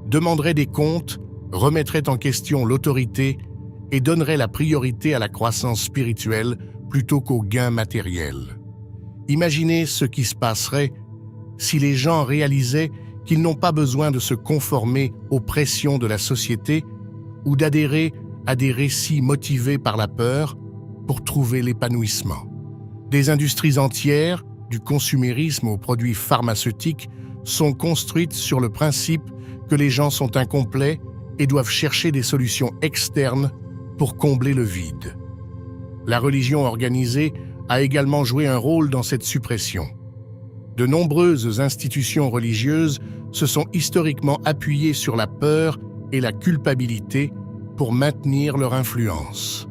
demanderait des comptes, remettrait en question l'autorité et donnerait la priorité à la croissance spirituelle plutôt qu'aux gains matériels. Imaginez ce qui se passerait si les gens réalisaient qu'ils n'ont pas besoin de se conformer aux pressions de la société ou d'adhérer à des récits motivés par la peur pour trouver l'épanouissement. Des industries entières, du consumérisme aux produits pharmaceutiques, sont construites sur le principe que les gens sont incomplets et doivent chercher des solutions externes pour combler le vide. La religion organisée a également joué un rôle dans cette suppression. De nombreuses institutions religieuses se sont historiquement appuyées sur la peur et la culpabilité pour maintenir leur influence.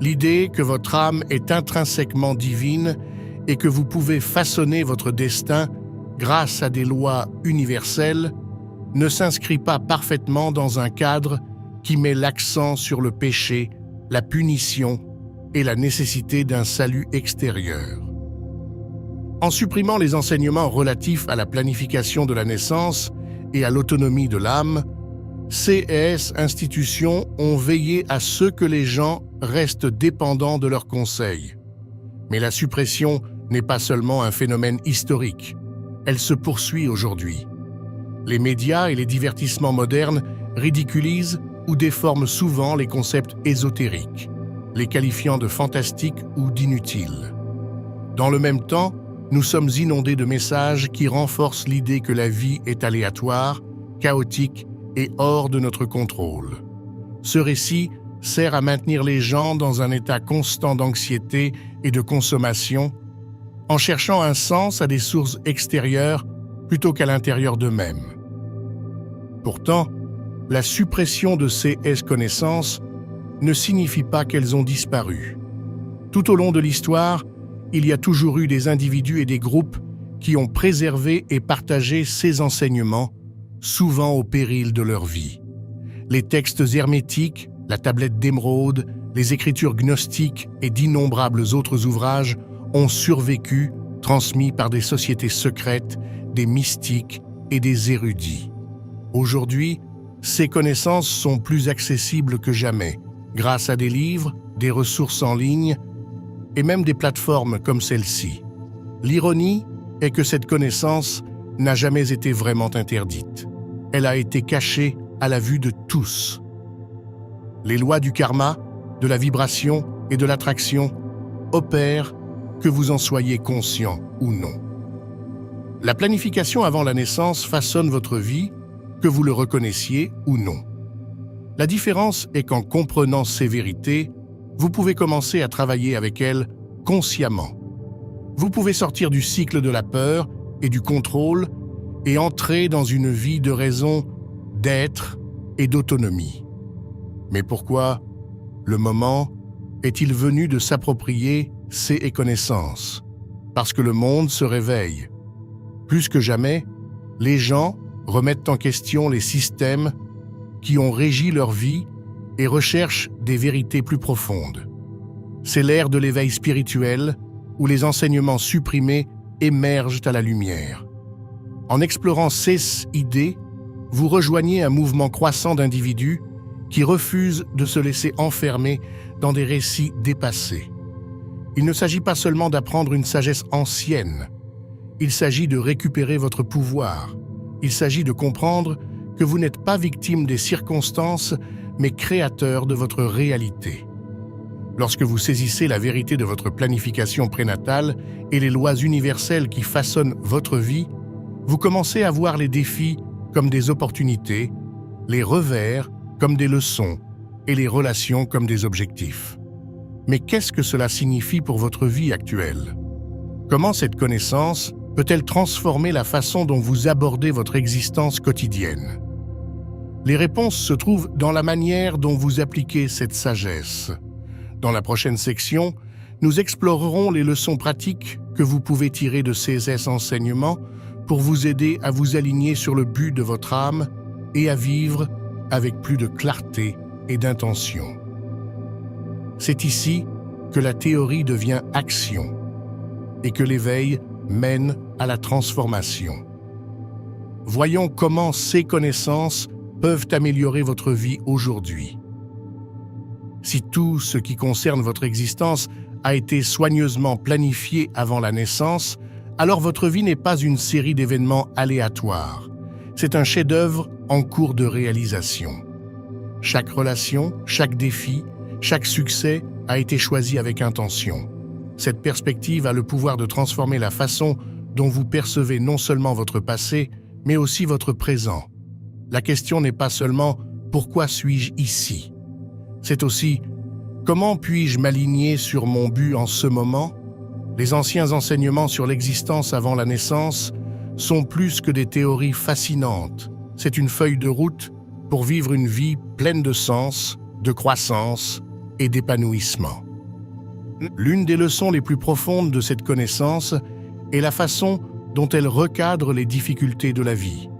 L'idée que votre âme est intrinsèquement divine et que vous pouvez façonner votre destin grâce à des lois universelles ne s'inscrit pas parfaitement dans un cadre qui met l'accent sur le péché, la punition et la nécessité d'un salut extérieur. En supprimant les enseignements relatifs à la planification de la naissance et à l'autonomie de l'âme, ces institutions ont veillé à ce que les gens restent dépendants de leurs conseils. Mais la suppression n'est pas seulement un phénomène historique, elle se poursuit aujourd'hui. Les médias et les divertissements modernes ridiculisent ou déforment souvent les concepts ésotériques, les qualifiant de fantastiques ou d'inutiles. Dans le même temps, nous sommes inondés de messages qui renforcent l'idée que la vie est aléatoire, chaotique et hors de notre contrôle. Ce récit sert à maintenir les gens dans un état constant d'anxiété et de consommation, en cherchant un sens à des sources extérieures plutôt qu'à l'intérieur d'eux-mêmes. Pourtant, la suppression de ces connaissances ne signifie pas qu'elles ont disparu. Tout au long de l'histoire, il y a toujours eu des individus et des groupes qui ont préservé et partagé ces enseignements, souvent au péril de leur vie. Les textes hermétiques, la tablette d'émeraude, les écritures gnostiques et d'innombrables autres ouvrages ont survécu, transmis par des sociétés secrètes, des mystiques et des érudits. Aujourd'hui, ces connaissances sont plus accessibles que jamais, grâce à des livres, des ressources en ligne et même des plateformes comme celle-ci. L'ironie est que cette connaissance n'a jamais été vraiment interdite. Elle a été cachée à la vue de tous. Les lois du karma, de la vibration et de l'attraction opèrent que vous en soyez conscient ou non. La planification avant la naissance façonne votre vie, que vous le reconnaissiez ou non. La différence est qu'en comprenant ces vérités, vous pouvez commencer à travailler avec elles consciemment. Vous pouvez sortir du cycle de la peur et du contrôle et entrer dans une vie de raison d'être et d'autonomie. Mais pourquoi le moment est-il venu de s'approprier ces connaissances? Parce que le monde se réveille. Plus que jamais, les gens remettent en question les systèmes qui ont régi leur vie et recherchent des vérités plus profondes. C'est l'ère de l'éveil spirituel où les enseignements supprimés émergent à la lumière. En explorant ces idées, vous rejoignez un mouvement croissant d'individus qui refusent de se laisser enfermer dans des récits dépassés. Il ne s'agit pas seulement d'apprendre une sagesse ancienne, il s'agit de récupérer votre pouvoir. Il s'agit de comprendre que vous n'êtes pas victime des circonstances, mais créateur de votre réalité. Lorsque vous saisissez la vérité de votre planification prénatale et les lois universelles qui façonnent votre vie, vous commencez à voir les défis comme des opportunités, les revers comme des leçons et les relations comme des objectifs. Mais qu'est-ce que cela signifie pour votre vie actuelle? Comment cette connaissance peut-elle transformer la façon dont vous abordez votre existence quotidienne? Les réponses se trouvent dans la manière dont vous appliquez cette sagesse. Dans la prochaine section, nous explorerons les leçons pratiques que vous pouvez tirer de ces enseignements pour vous aider à vous aligner sur le but de votre âme et à vivre avec plus de clarté et d'intention. C'est ici que la théorie devient action et que l'éveil mène à la transformation. Voyons comment ces connaissances peuvent améliorer votre vie aujourd'hui. Si tout ce qui concerne votre existence a été soigneusement planifié avant la naissance, alors votre vie n'est pas une série d'événements aléatoires. C'est un chef-d'œuvre en cours de réalisation. Chaque relation, chaque défi, chaque succès a été choisi avec intention. Cette perspective a le pouvoir de transformer la façon dont vous percevez non seulement votre passé, mais aussi votre présent. La question n'est pas seulement « pourquoi suis-je ici ?» C'est aussi « comment puis-je m'aligner sur mon but en ce moment ?» Les anciens enseignements sur l'existence avant la naissance sont plus que des théories fascinantes. C'est une feuille de route pour vivre une vie pleine de sens, de croissance et d'épanouissement. L'une des leçons les plus profondes de cette connaissance est la façon dont elle recadre les difficultés de la vie.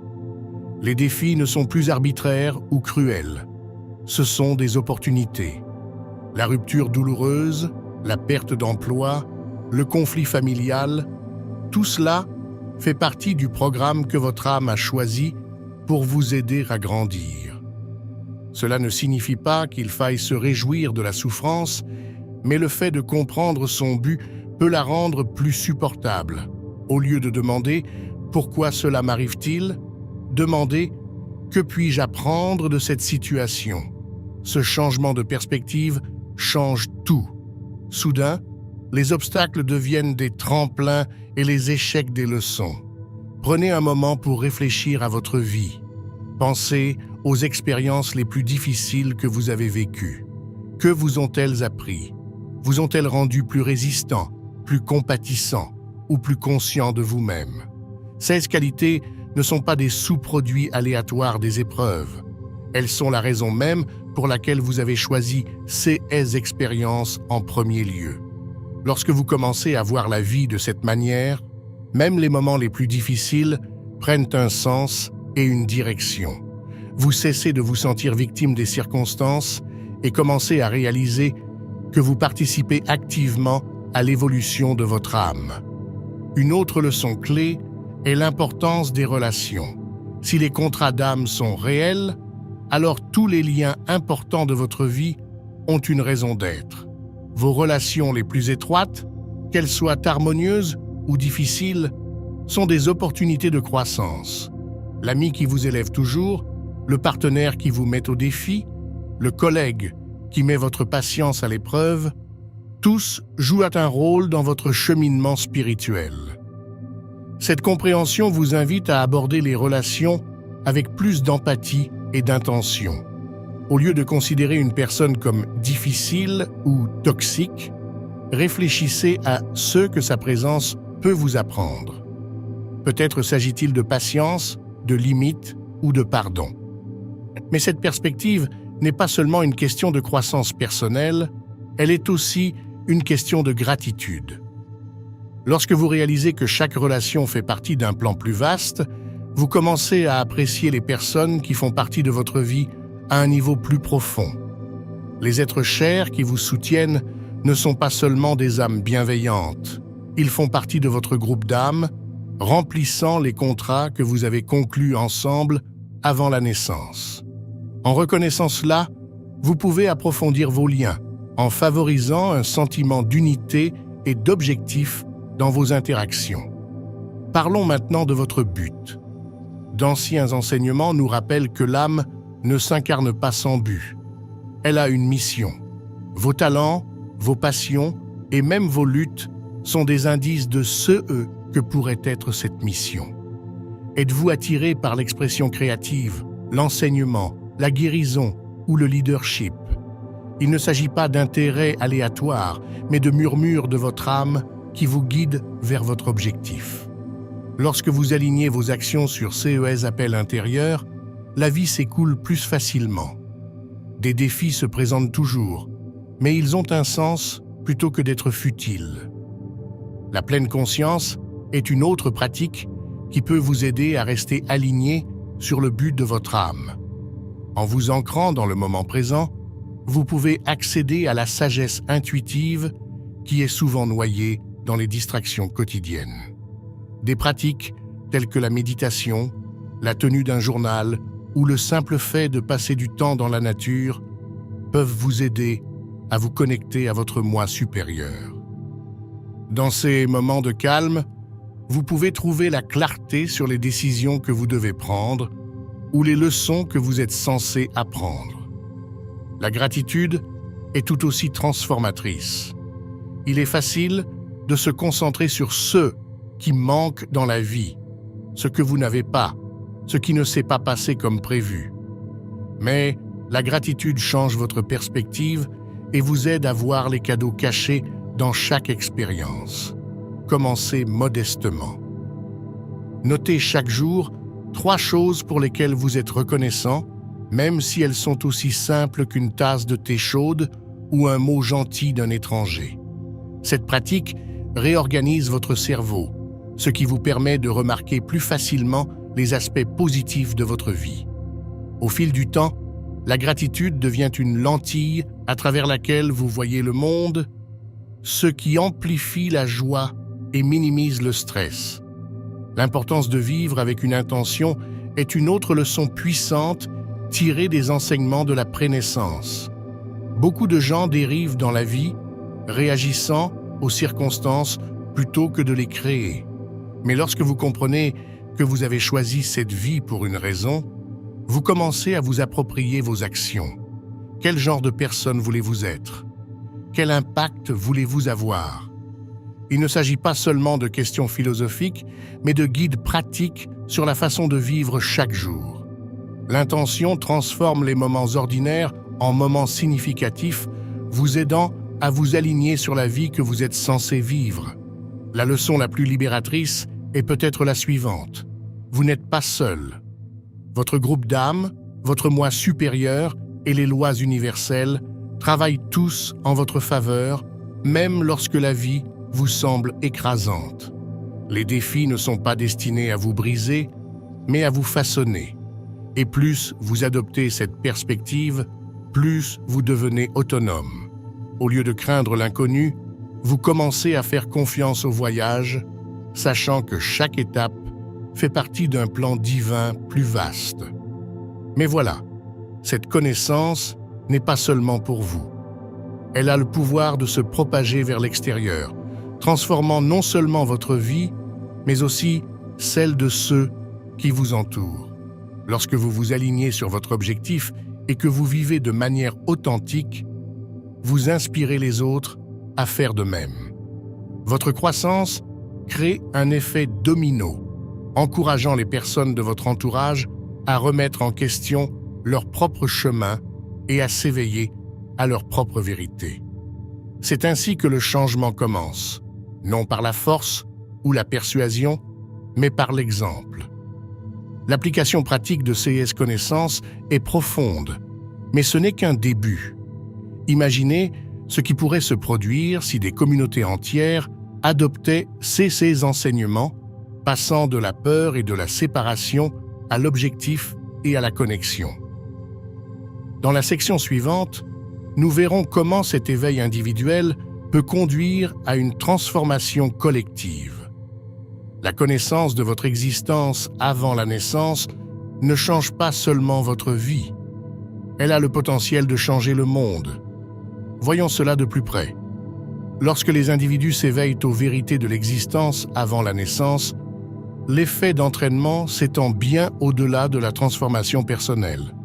Les défis ne sont plus arbitraires ou cruels. Ce sont des opportunités. La rupture douloureuse, la perte d'emploi, le conflit familial, tout cela fait partie du programme que votre âme a choisi pour vous aider à grandir. Cela ne signifie pas qu'il faille se réjouir de la souffrance, mais le fait de comprendre son but peut la rendre plus supportable. Au lieu de demander « pourquoi cela m'arrive-t-il ?», demandez « que puis-je apprendre de cette situation ?» Ce changement de perspective change tout. Soudain, les obstacles deviennent des tremplins et les échecs des leçons. Prenez un moment pour réfléchir à votre vie. Pensez aux expériences les plus difficiles que vous avez vécues. Que vous ont-elles appris? Vous ont-elles rendu plus résistant, plus compatissant ou plus conscient de vous-même? Ces qualités ne sont pas des sous-produits aléatoires des épreuves. Elles sont la raison même pour laquelle vous avez choisi ces expériences en premier lieu. Lorsque vous commencez à voir la vie de cette manière, même les moments les plus difficiles prennent un sens et une direction. Vous cessez de vous sentir victime des circonstances et commencez à réaliser que vous participez activement à l'évolution de votre âme. Une autre leçon clé est l'importance des relations. Si les contrats d'âme sont réels, alors tous les liens importants de votre vie ont une raison d'être. Vos relations les plus étroites, qu'elles soient harmonieuses ou difficiles, sont des opportunités de croissance. L'ami qui vous élève toujours, le partenaire qui vous met au défi, le collègue qui met votre patience à l'épreuve, tous jouent un rôle dans votre cheminement spirituel. Cette compréhension vous invite à aborder les relations avec plus d'empathie et d'intention. Au lieu de considérer une personne comme difficile ou toxique, réfléchissez à ce que sa présence peut vous apprendre. Peut-être s'agit-il de patience, de limites ou de pardon. Mais cette perspective n'est pas seulement une question de croissance personnelle, elle est aussi une question de gratitude. Lorsque vous réalisez que chaque relation fait partie d'un plan plus vaste, vous commencez à apprécier les personnes qui font partie de votre vie à un niveau plus profond. Les êtres chers qui vous soutiennent ne sont pas seulement des âmes bienveillantes, ils font partie de votre groupe d'âmes, remplissant les contrats que vous avez conclus ensemble avant la naissance. En reconnaissant cela, vous pouvez approfondir vos liens en favorisant un sentiment d'unité et d'objectif dans vos interactions. Parlons maintenant de votre but. D'anciens enseignements nous rappellent que l'âme ne s'incarne pas sans but. Elle a une mission. Vos talents, vos passions et même vos luttes sont des indices de ce que pourrait être cette mission. Êtes-vous attiré par l'expression créative, l'enseignement, la guérison ou le leadership? Il ne s'agit pas d'intérêts aléatoires, mais de murmures de votre âme qui vous guident vers votre objectif. Lorsque vous alignez vos actions sur ces appels intérieurs, la vie s'écoule plus facilement. Des défis se présentent toujours, mais ils ont un sens plutôt que d'être futiles. La pleine conscience est une autre pratique qui peut vous aider à rester aligné sur le but de votre âme. En vous ancrant dans le moment présent, vous pouvez accéder à la sagesse intuitive qui est souvent noyée dans les distractions quotidiennes. Des pratiques telles que la méditation, la tenue d'un journal ou le simple fait de passer du temps dans la nature peuvent vous aider à vous connecter à votre moi supérieur. Dans ces moments de calme, vous pouvez trouver la clarté sur les décisions que vous devez prendre ou les leçons que vous êtes censé apprendre. La gratitude est tout aussi transformatrice. Il est facile de se concentrer sur ce qui manque dans la vie, ce que vous n'avez pas, ce qui ne s'est pas passé comme prévu. Mais la gratitude change votre perspective et vous aide à voir les cadeaux cachés dans chaque expérience. Commencez modestement. Notez chaque jour 3 choses pour lesquelles vous êtes reconnaissant, même si elles sont aussi simples qu'une tasse de thé chaude ou un mot gentil d'un étranger. Cette pratique réorganise votre cerveau, ce qui vous permet de remarquer plus facilement les aspects positifs de votre vie. Au fil du temps, la gratitude devient une lentille à travers laquelle vous voyez le monde, ce qui amplifie la joie et minimise le stress. L'importance de vivre avec une intention est une autre leçon puissante tirée des enseignements de la prénaissance. Beaucoup de gens dérivent dans la vie, réagissant aux circonstances plutôt que de les créer. Mais lorsque vous comprenez que vous avez choisi cette vie pour une raison, vous commencez à vous approprier vos actions. Quel genre de personne voulez-vous être? Quel impact voulez-vous avoir? Il ne s'agit pas seulement de questions philosophiques, mais de guides pratiques sur la façon de vivre chaque jour. L'intention transforme les moments ordinaires en moments significatifs, vous aidant à vous aligner sur la vie que vous êtes censé vivre. La leçon la plus libératrice est peut-être la suivante. Vous n'êtes pas seul. Votre groupe d'âmes, votre moi supérieur et les lois universelles travaillent tous en votre faveur, même lorsque la vie vous semble écrasante. Les défis ne sont pas destinés à vous briser, mais à vous façonner. Et plus vous adoptez cette perspective, plus vous devenez autonome. Au lieu de craindre l'inconnu, vous commencez à faire confiance au voyage, sachant que chaque étape fait partie d'un plan divin plus vaste. Mais voilà, cette connaissance n'est pas seulement pour vous. Elle a le pouvoir de se propager vers l'extérieur, transformant non seulement votre vie, mais aussi celle de ceux qui vous entourent. Lorsque vous vous alignez sur votre objectif et que vous vivez de manière authentique, vous inspirez les autres à faire de même. Votre croissance crée un effet domino, encourageant les personnes de votre entourage à remettre en question leur propre chemin et à s'éveiller à leur propre vérité. C'est ainsi que le changement commence, non par la force ou la persuasion, mais par l'exemple. L'application pratique de ces connaissances est profonde, mais ce n'est qu'un début. Imaginez ce qui pourrait se produire si des communautés entières adoptaient ces enseignements, passant de la peur et de la séparation à l'objectif et à la connexion. Dans la section suivante, nous verrons comment cet éveil individuel peut conduire à une transformation collective. La connaissance de votre existence avant la naissance ne change pas seulement votre vie. Elle a le potentiel de changer le monde. Voyons cela de plus près. Lorsque les individus s'éveillent aux vérités de l'existence avant la naissance, l'effet d'entraînement s'étend bien au-delà de la transformation personnelle.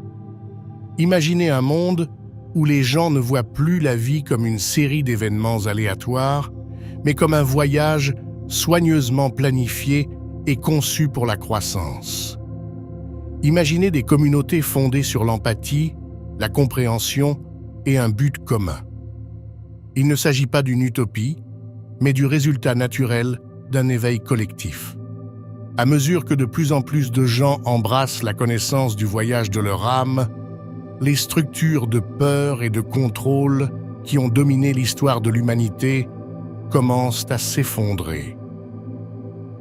Imaginez un monde où les gens ne voient plus la vie comme une série d'événements aléatoires, mais comme un voyage soigneusement planifié et conçu pour la croissance. Imaginez des communautés fondées sur l'empathie, la compréhension et un but commun. Il ne s'agit pas d'une utopie, mais du résultat naturel d'un éveil collectif. À mesure que de plus en plus de gens embrassent la connaissance du voyage de leur âme, les structures de peur et de contrôle qui ont dominé l'histoire de l'humanité commencent à s'effondrer.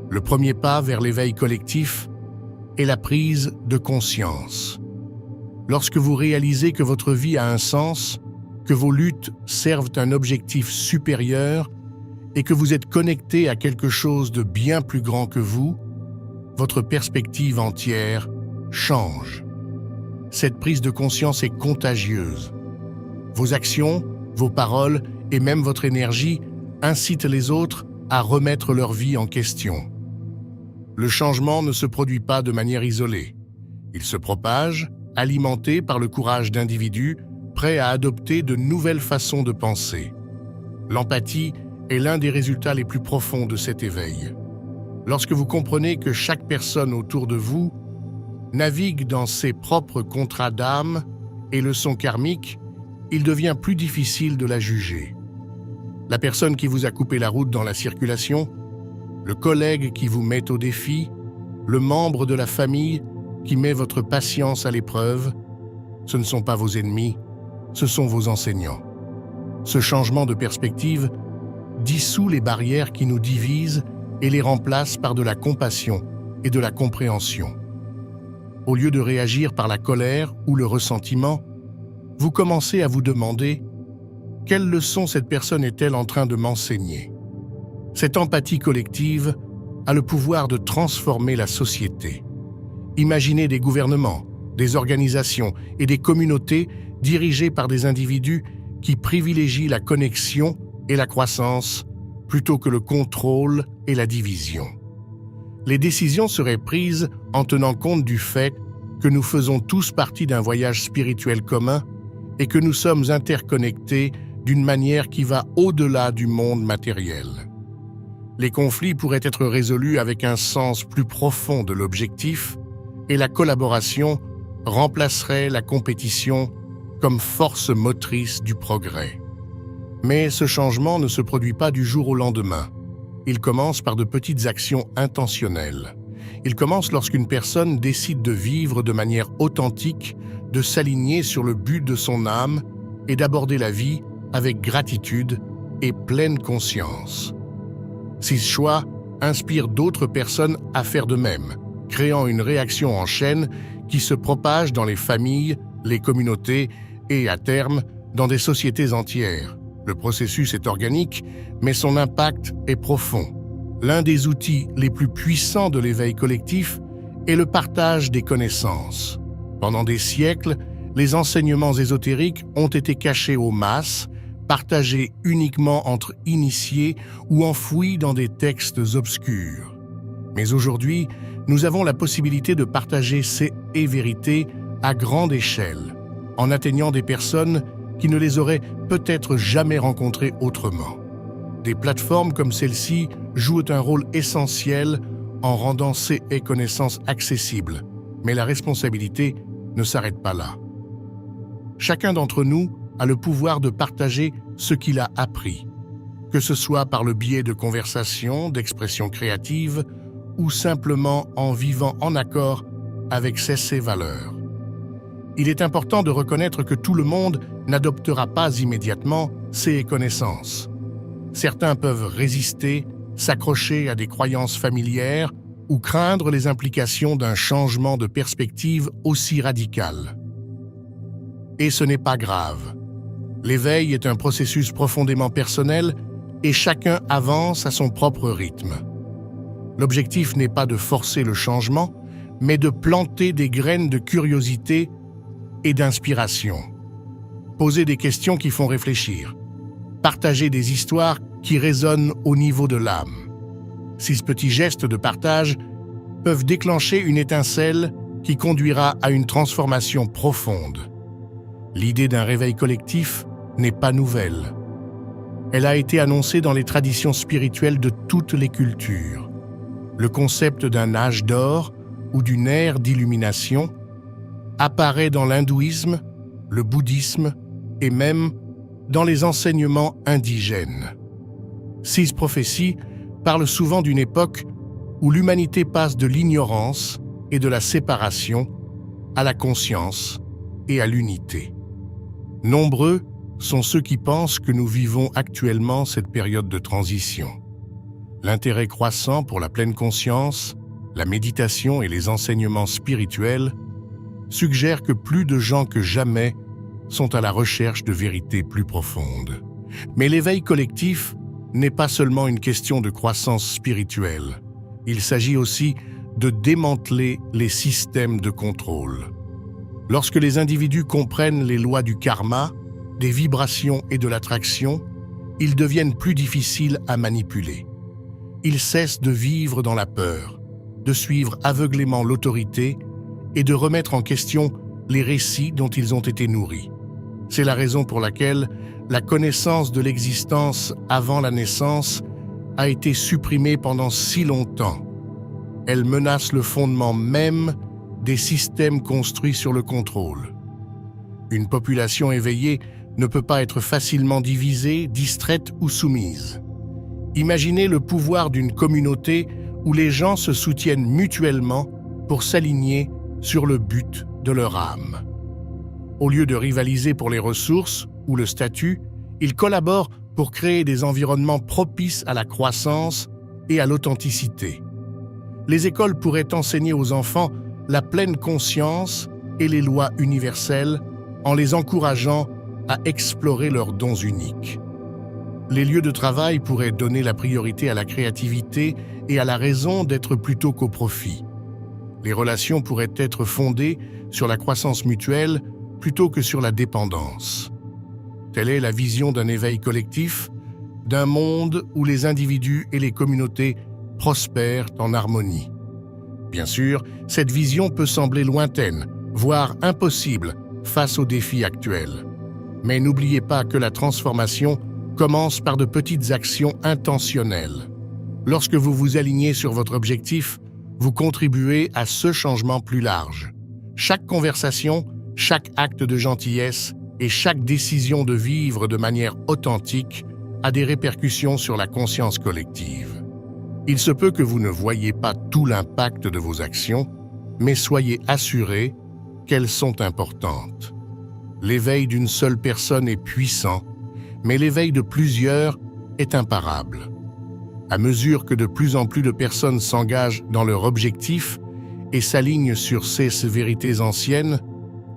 Le premier pas vers l'éveil collectif est la prise de conscience. Lorsque vous réalisez que votre vie a un sens, que vos luttes servent un objectif supérieur et que vous êtes connecté à quelque chose de bien plus grand que vous, votre perspective entière change. Cette prise de conscience est contagieuse. Vos actions, vos paroles et même votre énergie incitent les autres à remettre leur vie en question. Le changement ne se produit pas de manière isolée. Il se propage, alimenté par le courage d'individus prêts à adopter de nouvelles façons de penser. L'empathie est l'un des résultats les plus profonds de cet éveil. Lorsque vous comprenez que chaque personne autour de vous navigue dans ses propres contrats d'âme et leçons karmiques, il devient plus difficile de la juger. La personne qui vous a coupé la route dans la circulation, le collègue qui vous met au défi, le membre de la famille qui met votre patience à l'épreuve, ce ne sont pas vos ennemis, ce sont vos enseignants. Ce changement de perspective dissout les barrières qui nous divisent et les remplace par de la compassion et de la compréhension. Au lieu de réagir par la colère ou le ressentiment, vous commencez à vous demander « Quelle leçon cette personne est-elle en train de m'enseigner ?» Cette empathie collective a le pouvoir de transformer la société. Imaginez des gouvernements, des organisations et des communautés dirigées par des individus qui privilégient la connexion et la croissance plutôt que le contrôle et la division. Les décisions seraient prises en tenant compte du fait que nous faisons tous partie d'un voyage spirituel commun et que nous sommes interconnectés d'une manière qui va au-delà du monde matériel. Les conflits pourraient être résolus avec un sens plus profond de l'objectif et la collaboration remplacerait la compétition comme force motrice du progrès. Mais ce changement ne se produit pas du jour au lendemain. Il commence par de petites actions intentionnelles. Il commence lorsqu'une personne décide de vivre de manière authentique, de s'aligner sur le but de son âme et d'aborder la vie avec gratitude et pleine conscience. Ces choix inspirent d'autres personnes à faire de même, créant une réaction en chaîne qui se propage dans les familles, les communautés et, à terme, dans des sociétés entières. Le processus est organique, mais son impact est profond. L'un des outils les plus puissants de l'éveil collectif est le partage des connaissances. Pendant des siècles, les enseignements ésotériques ont été cachés aux masses, partagés uniquement entre initiés ou enfouis dans des textes obscurs. Mais aujourd'hui, nous avons la possibilité de partager ces vérités à grande échelle, en atteignant des personnes qui ne les auraient peut-être jamais rencontrées autrement. Des plateformes comme celle-ci jouent un rôle essentiel en rendant ces connaissances accessibles, mais la responsabilité ne s'arrête pas là. Chacun d'entre nous a le pouvoir de partager ce qu'il a appris, que ce soit par le biais de conversations, d'expressions créatives ou simplement en vivant en accord avec ses valeurs. Il est important de reconnaître que tout le monde n'adoptera pas immédiatement ces connaissances. Certains peuvent résister, s'accrocher à des croyances familières ou craindre les implications d'un changement de perspective aussi radical. Et ce n'est pas grave. L'éveil est un processus profondément personnel et chacun avance à son propre rythme. L'objectif n'est pas de forcer le changement, mais de planter des graines de curiosité et d'inspiration. Poser des questions qui font réfléchir. Partager des histoires qui résonnent au niveau de l'âme. Ces petits gestes de partage peuvent déclencher une étincelle qui conduira à une transformation profonde. L'idée d'un réveil collectif n'est pas nouvelle. Elle a été annoncée dans les traditions spirituelles de toutes les cultures. Le concept d'un âge d'or ou d'une ère d'illumination apparaît dans l'hindouisme, le bouddhisme et même dans les enseignements indigènes. Ces prophéties parlent souvent d'une époque où l'humanité passe de l'ignorance et de la séparation à la conscience et à l'unité. Nombreux sont ceux qui pensent que nous vivons actuellement cette période de transition. L'intérêt croissant pour la pleine conscience, la méditation et les enseignements spirituels suggèrent que plus de gens que jamais sont à la recherche de vérités plus profondes. Mais l'éveil collectif n'est pas seulement une question de croissance spirituelle. Il s'agit aussi de démanteler les systèmes de contrôle. Lorsque les individus comprennent les lois du karma, des vibrations et de l'attraction, ils deviennent plus difficiles à manipuler. Ils cessent de vivre dans la peur, de suivre aveuglément l'autorité et de remettre en question les récits dont ils ont été nourris. C'est la raison pour laquelle la connaissance de l'existence avant la naissance a été supprimée pendant si longtemps. Elle menace le fondement même des systèmes construits sur le contrôle. Une population éveillée ne peut pas être facilement divisée, distraite ou soumise. Imaginez le pouvoir d'une communauté où les gens se soutiennent mutuellement pour s'aligner sur le but de leur âme. Au lieu de rivaliser pour les ressources ou le statut, ils collaborent pour créer des environnements propices à la croissance et à l'authenticité. Les écoles pourraient enseigner aux enfants la pleine conscience et les lois universelles en les encourageant à explorer leurs dons uniques. Les lieux de travail pourraient donner la priorité à la créativité et à la raison d'être plutôt qu'au profit. Les relations pourraient être fondées sur la croissance mutuelle plutôt que sur la dépendance. Telle est la vision d'un éveil collectif, d'un monde où les individus et les communautés prospèrent en harmonie. Bien sûr, cette vision peut sembler lointaine, voire impossible face aux défis actuels. Mais n'oubliez pas que la transformation commence par de petites actions intentionnelles. Lorsque vous vous alignez sur votre objectif, vous contribuez à ce changement plus large. Chaque conversation, chaque acte de gentillesse et chaque décision de vivre de manière authentique a des répercussions sur la conscience collective. Il se peut que vous ne voyiez pas tout l'impact de vos actions, mais soyez assurés qu'elles sont importantes. L'éveil d'une seule personne est puissant, mais l'éveil de plusieurs est imparable. À mesure que de plus en plus de personnes s'engagent dans leur objectif et s'alignent sur ces vérités anciennes,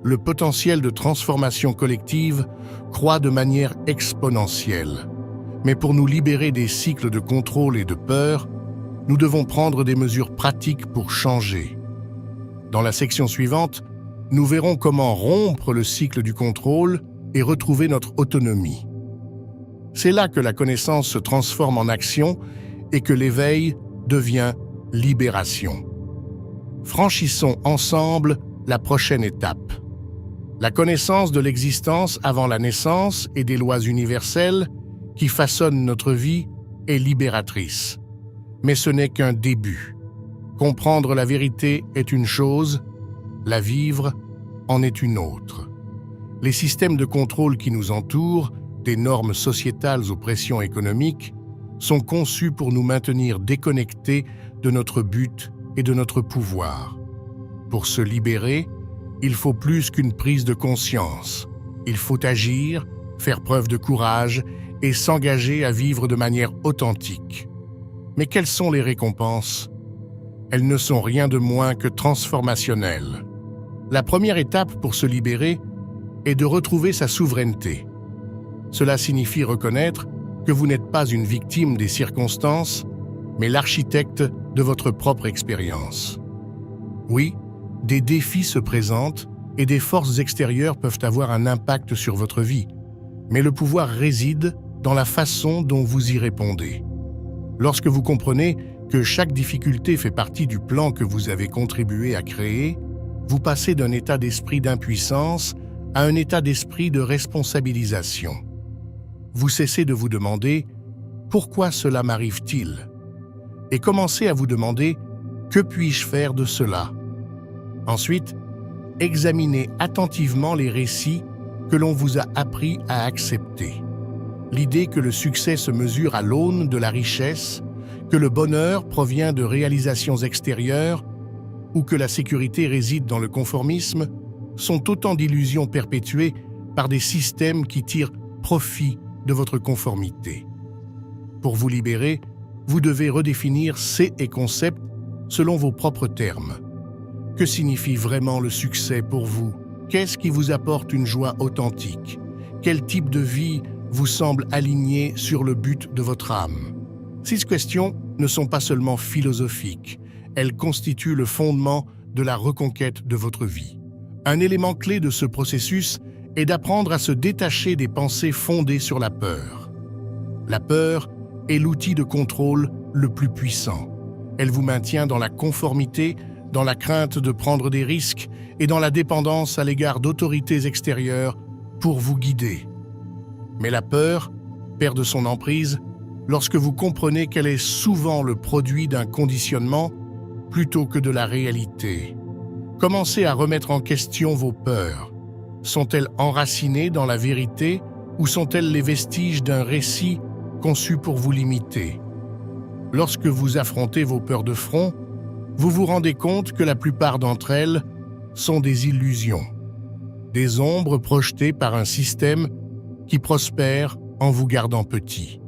le potentiel de transformation collective croît de manière exponentielle. Mais pour nous libérer des cycles de contrôle et de peur, nous devons prendre des mesures pratiques pour changer. Dans la section suivante, nous verrons comment rompre le cycle du contrôle et retrouver notre autonomie. C'est là que la connaissance se transforme en action et que l'éveil devient libération. Franchissons ensemble la prochaine étape. La connaissance de l'existence avant la naissance et des lois universelles qui façonnent notre vie est libératrice. Mais ce n'est qu'un début. Comprendre la vérité est une chose, la vivre en est une autre. Les systèmes de contrôle qui nous entourent, des normes sociétales aux pressions économiques, sont conçus pour nous maintenir déconnectés de notre but et de notre pouvoir. Pour se libérer, il faut plus qu'une prise de conscience. Il faut agir, faire preuve de courage et s'engager à vivre de manière authentique. Mais quelles sont les récompenses? Elles ne sont rien de moins que transformationnelles. La première étape pour se libérer est de retrouver sa souveraineté. Cela signifie reconnaître que vous n'êtes pas une victime des circonstances, mais l'architecte de votre propre expérience. Oui, des défis se présentent et des forces extérieures peuvent avoir un impact sur votre vie, mais le pouvoir réside dans la façon dont vous y répondez. Lorsque vous comprenez que chaque difficulté fait partie du plan que vous avez contribué à créer, vous passez d'un état d'esprit d'impuissance à un état d'esprit de responsabilisation. Vous cessez de vous demander « Pourquoi cela m'arrive-t-il » et commencez à vous demander « Que puis-je faire de cela ?» Ensuite, examinez attentivement les récits que l'on vous a appris à accepter. L'idée que le succès se mesure à l'aune de la richesse, que le bonheur provient de réalisations extérieures ou que la sécurité réside dans le conformisme sont autant d'illusions perpétuées par des systèmes qui tirent profit de votre conformité. Pour vous libérer, vous devez redéfinir ces concepts selon vos propres termes. Que signifie vraiment le succès pour vous? Qu'est-ce qui vous apporte une joie authentique? Quel type de vie vous semble aligné sur le but de votre âme? Ces questions ne sont pas seulement philosophiques, elles constituent le fondement de la reconquête de votre vie. Un élément clé de ce processus est d'apprendre à se détacher des pensées fondées sur la peur. La peur est l'outil de contrôle le plus puissant. Elle vous maintient dans la conformité, dans la crainte de prendre des risques et dans la dépendance à l'égard d'autorités extérieures pour vous guider. Mais la peur perd de son emprise lorsque vous comprenez qu'elle est souvent le produit d'un conditionnement plutôt que de la réalité. Commencez à remettre en question vos peurs. Sont-elles enracinées dans la vérité ou sont-elles les vestiges d'un récit conçu pour vous limiter? Lorsque vous affrontez vos peurs de front, vous vous rendez compte que la plupart d'entre elles sont des illusions, des ombres projetées par un système qui prospère en vous gardant petit.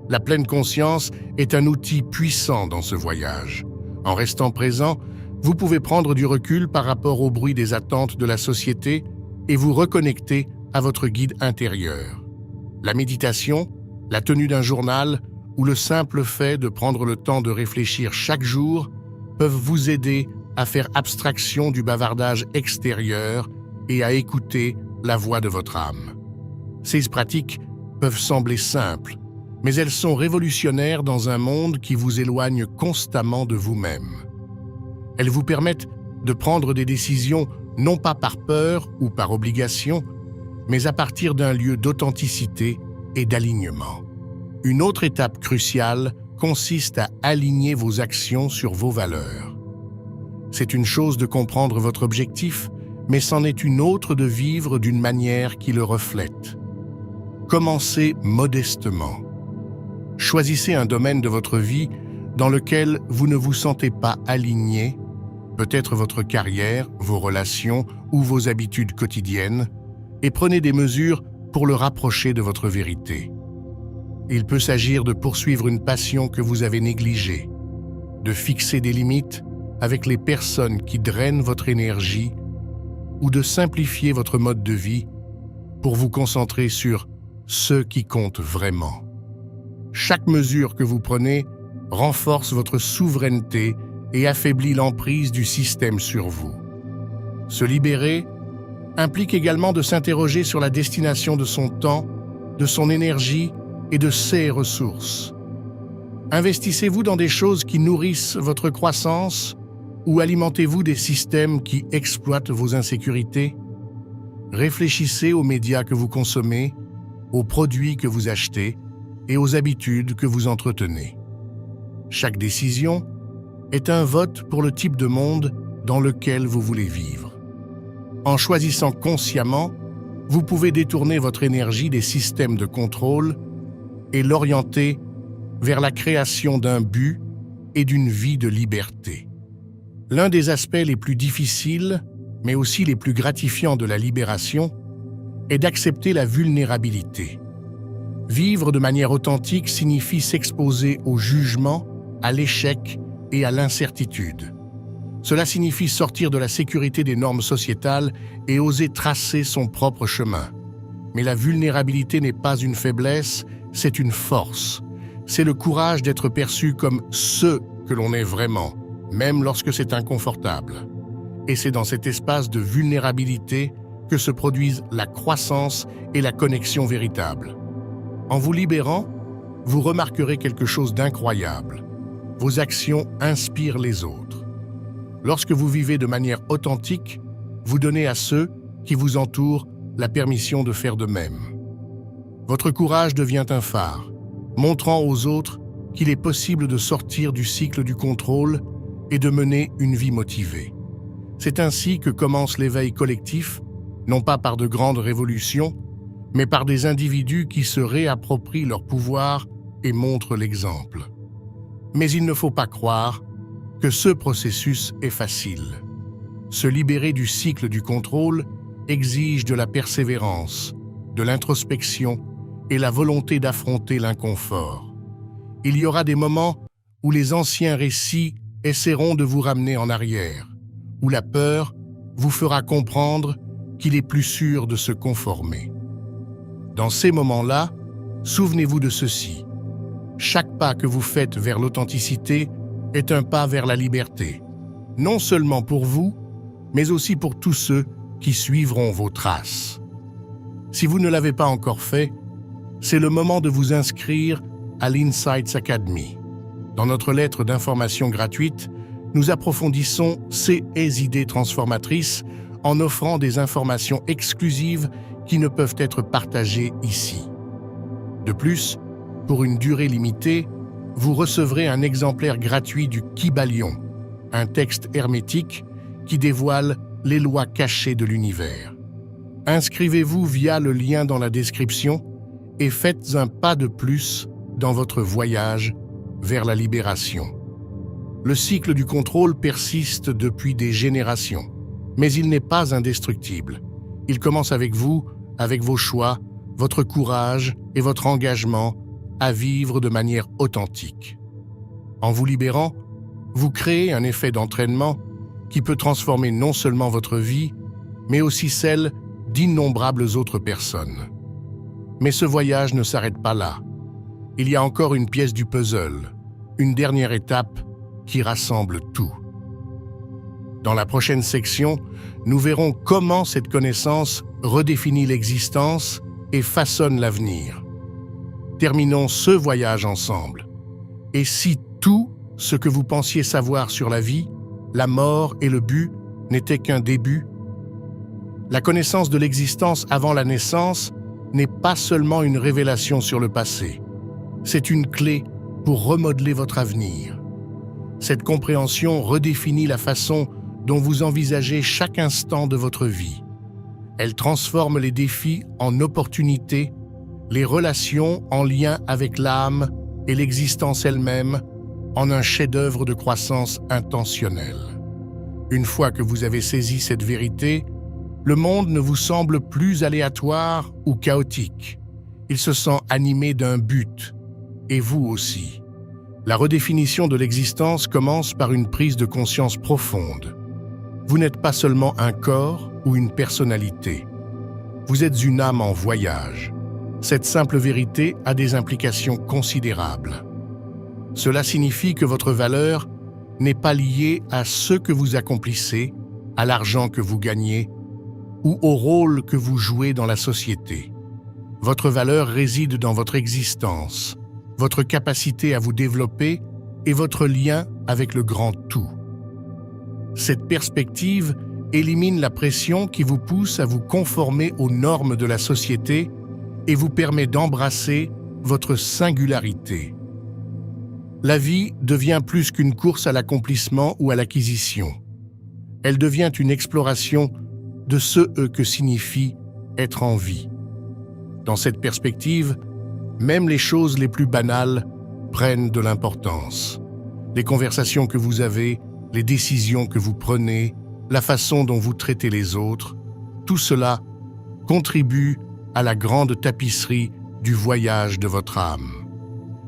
La pleine conscience est un outil puissant dans ce voyage. En restant présent, vous pouvez prendre du recul par rapport au bruit des attentes de la société et vous reconnecter à votre guide intérieur. La méditation, la tenue d'un journal ou le simple fait de prendre le temps de réfléchir chaque jour peuvent vous aider à faire abstraction du bavardage extérieur et à écouter la voix de votre âme. Ces pratiques peuvent sembler simples, mais elles sont révolutionnaires dans un monde qui vous éloigne constamment de vous-même. Elles vous permettent de prendre des décisions non pas par peur ou par obligation, mais à partir d'un lieu d'authenticité et d'alignement. Une autre étape cruciale consiste à aligner vos actions sur vos valeurs. C'est une chose de comprendre votre objectif, mais c'en est une autre de vivre d'une manière qui le reflète. Commencez modestement. Choisissez un domaine de votre vie dans lequel vous ne vous sentez pas aligné, peut-être votre carrière, vos relations ou vos habitudes quotidiennes, et prenez des mesures pour le rapprocher de votre vérité. Il peut s'agir de poursuivre une passion que vous avez négligée, de fixer des limites avec les personnes qui drainent votre énergie ou de simplifier votre mode de vie pour vous concentrer sur ce qui compte vraiment. Chaque mesure que vous prenez renforce votre souveraineté et affaiblit l'emprise du système sur vous. Se libérer implique également de s'interroger sur la destination de son temps, de son énergie et de ses ressources. Investissez-vous dans des choses qui nourrissent votre croissance ou alimentez-vous des systèmes qui exploitent vos insécurités? Réfléchissez aux médias que vous consommez, aux produits que vous achetez et aux habitudes que vous entretenez. Chaque décision est un vote pour le type de monde dans lequel vous voulez vivre. En choisissant consciemment, vous pouvez détourner votre énergie des systèmes de contrôle et l'orienter vers la création d'un but et d'une vie de liberté. L'un des aspects les plus difficiles, mais aussi les plus gratifiants de la libération, est d'accepter la vulnérabilité. Vivre de manière authentique signifie s'exposer au jugement, à l'échec et à l'incertitude. Cela signifie sortir de la sécurité des normes sociétales et oser tracer son propre chemin. Mais la vulnérabilité n'est pas une faiblesse, c'est une force. C'est le courage d'être perçu comme ce que l'on est vraiment, même lorsque c'est inconfortable. Et c'est dans cet espace de vulnérabilité que se produisent la croissance et la connexion véritable. En vous libérant, vous remarquerez quelque chose d'incroyable. Vos actions inspirent les autres. Lorsque vous vivez de manière authentique, vous donnez à ceux qui vous entourent la permission de faire de même. Votre courage devient un phare, montrant aux autres qu'il est possible de sortir du cycle du contrôle et de mener une vie motivée. C'est ainsi que commence l'éveil collectif, non pas par de grandes révolutions, mais par des individus qui se réapproprient leur pouvoir et montrent l'exemple. Mais il ne faut pas croire que ce processus est facile. Se libérer du cycle du contrôle exige de la persévérance, de l'introspection et la volonté d'affronter l'inconfort. Il y aura des moments où les anciens récits essaieront de vous ramener en arrière, où la peur vous fera comprendre qu'il est plus sûr de se conformer. Dans ces moments-là, souvenez-vous de ceci. Chaque pas que vous faites vers l'authenticité est un pas vers la liberté, non seulement pour vous, mais aussi pour tous ceux qui suivront vos traces. Si vous ne l'avez pas encore fait, c'est le moment de vous inscrire à l'Insights Academy. Dans notre lettre d'information gratuite, nous approfondissons ces idées transformatrices en offrant des informations exclusives qui ne peuvent être partagées ici. De plus, pour une durée limitée, vous recevrez un exemplaire gratuit du Kybalion, un texte hermétique qui dévoile les lois cachées de l'univers. Inscrivez-vous via le lien dans la description et faites un pas de plus dans votre voyage vers la libération. Le cycle du contrôle persiste depuis des générations, mais il n'est pas indestructible. Il commence avec vous, avec vos choix, votre courage et votre engagement à vivre de manière authentique. En vous libérant, vous créez un effet d'entraînement qui peut transformer non seulement votre vie, mais aussi celle d'innombrables autres personnes. Mais ce voyage ne s'arrête pas là. Il y a encore une pièce du puzzle, une dernière étape qui rassemble tout. Dans la prochaine section, nous verrons comment cette connaissance redéfinit l'existence et façonne l'avenir. Terminons ce voyage ensemble. Et si tout ce que vous pensiez savoir sur la vie, la mort et le but n'était qu'un début? La connaissance de l'existence avant la naissance n'est pas seulement une révélation sur le passé. C'est une clé pour remodeler votre avenir. Cette compréhension redéfinit la façon dont vous envisagez chaque instant de votre vie. Elle transforme les défis en opportunités, les relations en lien avec l'âme et l'existence elle-même en un chef-d'œuvre de croissance intentionnelle. Une fois que vous avez saisi cette vérité, le monde ne vous semble plus aléatoire ou chaotique. Il se sent animé d'un but, et vous aussi. La redéfinition de l'existence commence par une prise de conscience profonde. Vous n'êtes pas seulement un corps ou une personnalité. Vous êtes une âme en voyage. Cette simple vérité a des implications considérables. Cela signifie que votre valeur n'est pas liée à ce que vous accomplissez, à l'argent que vous gagnez ou au rôle que vous jouez dans la société. Votre valeur réside dans votre existence, votre capacité à vous développer et votre lien avec le grand tout. Cette perspective élimine la pression qui vous pousse à vous conformer aux normes de la société et vous permet d'embrasser votre singularité. La vie devient plus qu'une course à l'accomplissement ou à l'acquisition. Elle devient une exploration de ce que signifie être en vie. Dans cette perspective, même les choses les plus banales prennent de l'importance. Les conversations que vous avez, les décisions que vous prenez, la façon dont vous traitez les autres, tout cela contribue à la grande tapisserie du voyage de votre âme.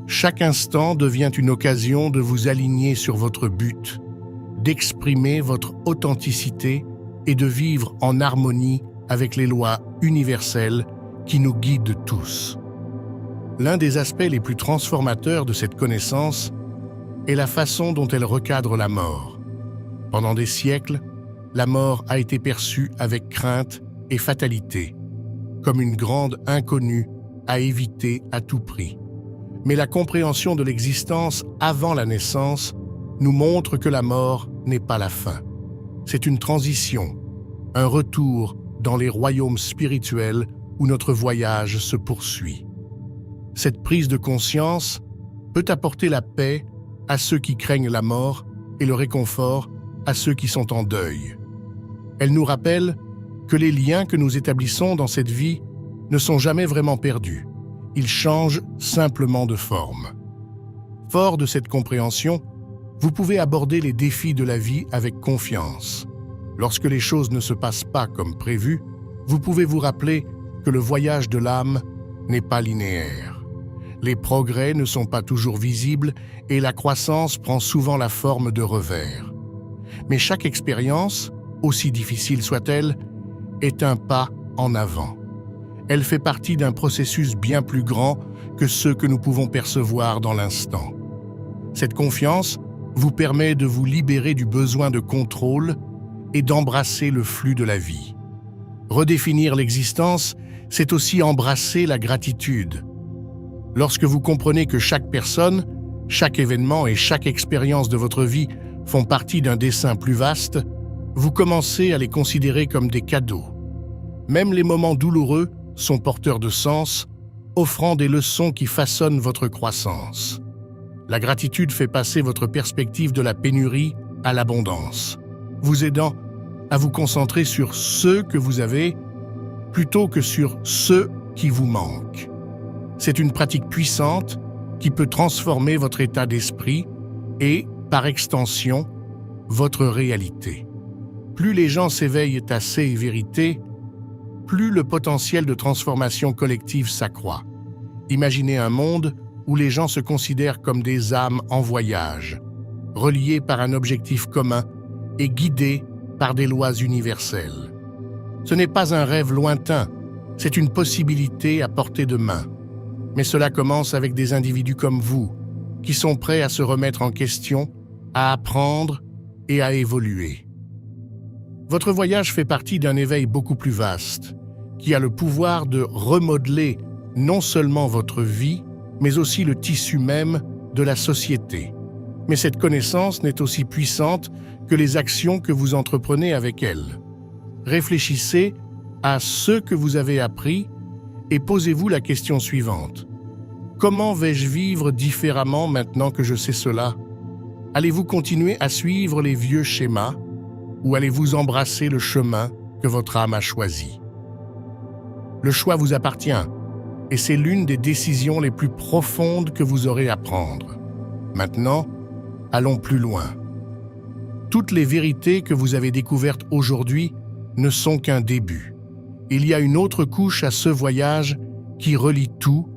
Chaque instant devient une occasion de vous aligner sur votre but, d'exprimer votre authenticité et de vivre en harmonie avec les lois universelles qui nous guident tous. L'un des aspects les plus transformateurs de cette connaissance est la façon dont elle recadre la mort. Pendant des siècles, la mort a été perçue avec crainte et fatalité, comme une grande inconnue à éviter à tout prix. Mais la compréhension de l'existence avant la naissance nous montre que la mort n'est pas la fin. C'est une transition, un retour dans les royaumes spirituels où notre voyage se poursuit. Cette prise de conscience peut apporter la paix à ceux qui craignent la mort et le réconfort à ceux qui sont en deuil. Elle nous rappelle que les liens que nous établissons dans cette vie ne sont jamais vraiment perdus. Ils changent simplement de forme. Fort de cette compréhension, vous pouvez aborder les défis de la vie avec confiance. Lorsque les choses ne se passent pas comme prévu, vous pouvez vous rappeler que le voyage de l'âme n'est pas linéaire. Les progrès ne sont pas toujours visibles et la croissance prend souvent la forme de revers. Mais chaque expérience, aussi difficile soit-elle, est un pas en avant. Elle fait partie d'un processus bien plus grand que ceux que nous pouvons percevoir dans l'instant. Cette confiance vous permet de vous libérer du besoin de contrôle et d'embrasser le flux de la vie. Redéfinir l'existence, c'est aussi embrasser la gratitude. Lorsque vous comprenez que chaque personne, chaque événement et chaque expérience de votre vie font partie d'un dessein plus vaste, vous commencez à les considérer comme des cadeaux. Même les moments douloureux sont porteurs de sens, offrant des leçons qui façonnent votre croissance. La gratitude fait passer votre perspective de la pénurie à l'abondance, vous aidant à vous concentrer sur ce que vous avez plutôt que sur ce qui vous manque. C'est une pratique puissante qui peut transformer votre état d'esprit et, par extension, votre réalité. Plus les gens s'éveillent à ces vérités, plus le potentiel de transformation collective s'accroît. Imaginez un monde où les gens se considèrent comme des âmes en voyage, reliées par un objectif commun et guidées par des lois universelles. Ce n'est pas un rêve lointain, c'est une possibilité à portée de main. Mais cela commence avec des individus comme vous, qui sont prêts à se remettre en question, à apprendre et à évoluer. Votre voyage fait partie d'un éveil beaucoup plus vaste, qui a le pouvoir de remodeler non seulement votre vie, mais aussi le tissu même de la société. Mais cette connaissance n'est aussi puissante que les actions que vous entreprenez avec elle. Réfléchissez à ce que vous avez appris et posez-vous la question suivante. Comment vais-je vivre différemment maintenant que je sais cela? Allez-vous continuer à suivre les vieux schémas ou allez-vous embrasser le chemin que votre âme a choisi? Le choix vous appartient et c'est l'une des décisions les plus profondes que vous aurez à prendre. Maintenant, allons plus loin. Toutes les vérités que vous avez découvertes aujourd'hui ne sont qu'un début. Il y a une autre couche à ce voyage qui relie tout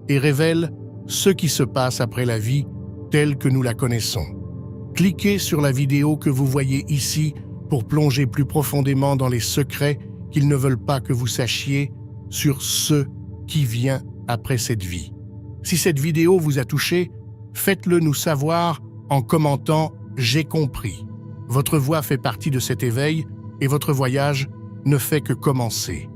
et révèle ce qui se passe après la vie telle que nous la connaissons. Cliquez sur la vidéo que vous voyez ici pour plonger plus profondément dans les secrets qu'ils ne veulent pas que vous sachiez sur ce qui vient après cette vie. Si cette vidéo vous a touché, faites-le nous savoir en commentant « J'ai compris ». Votre voix fait partie de cet éveil et votre voyage ne fait que commencer.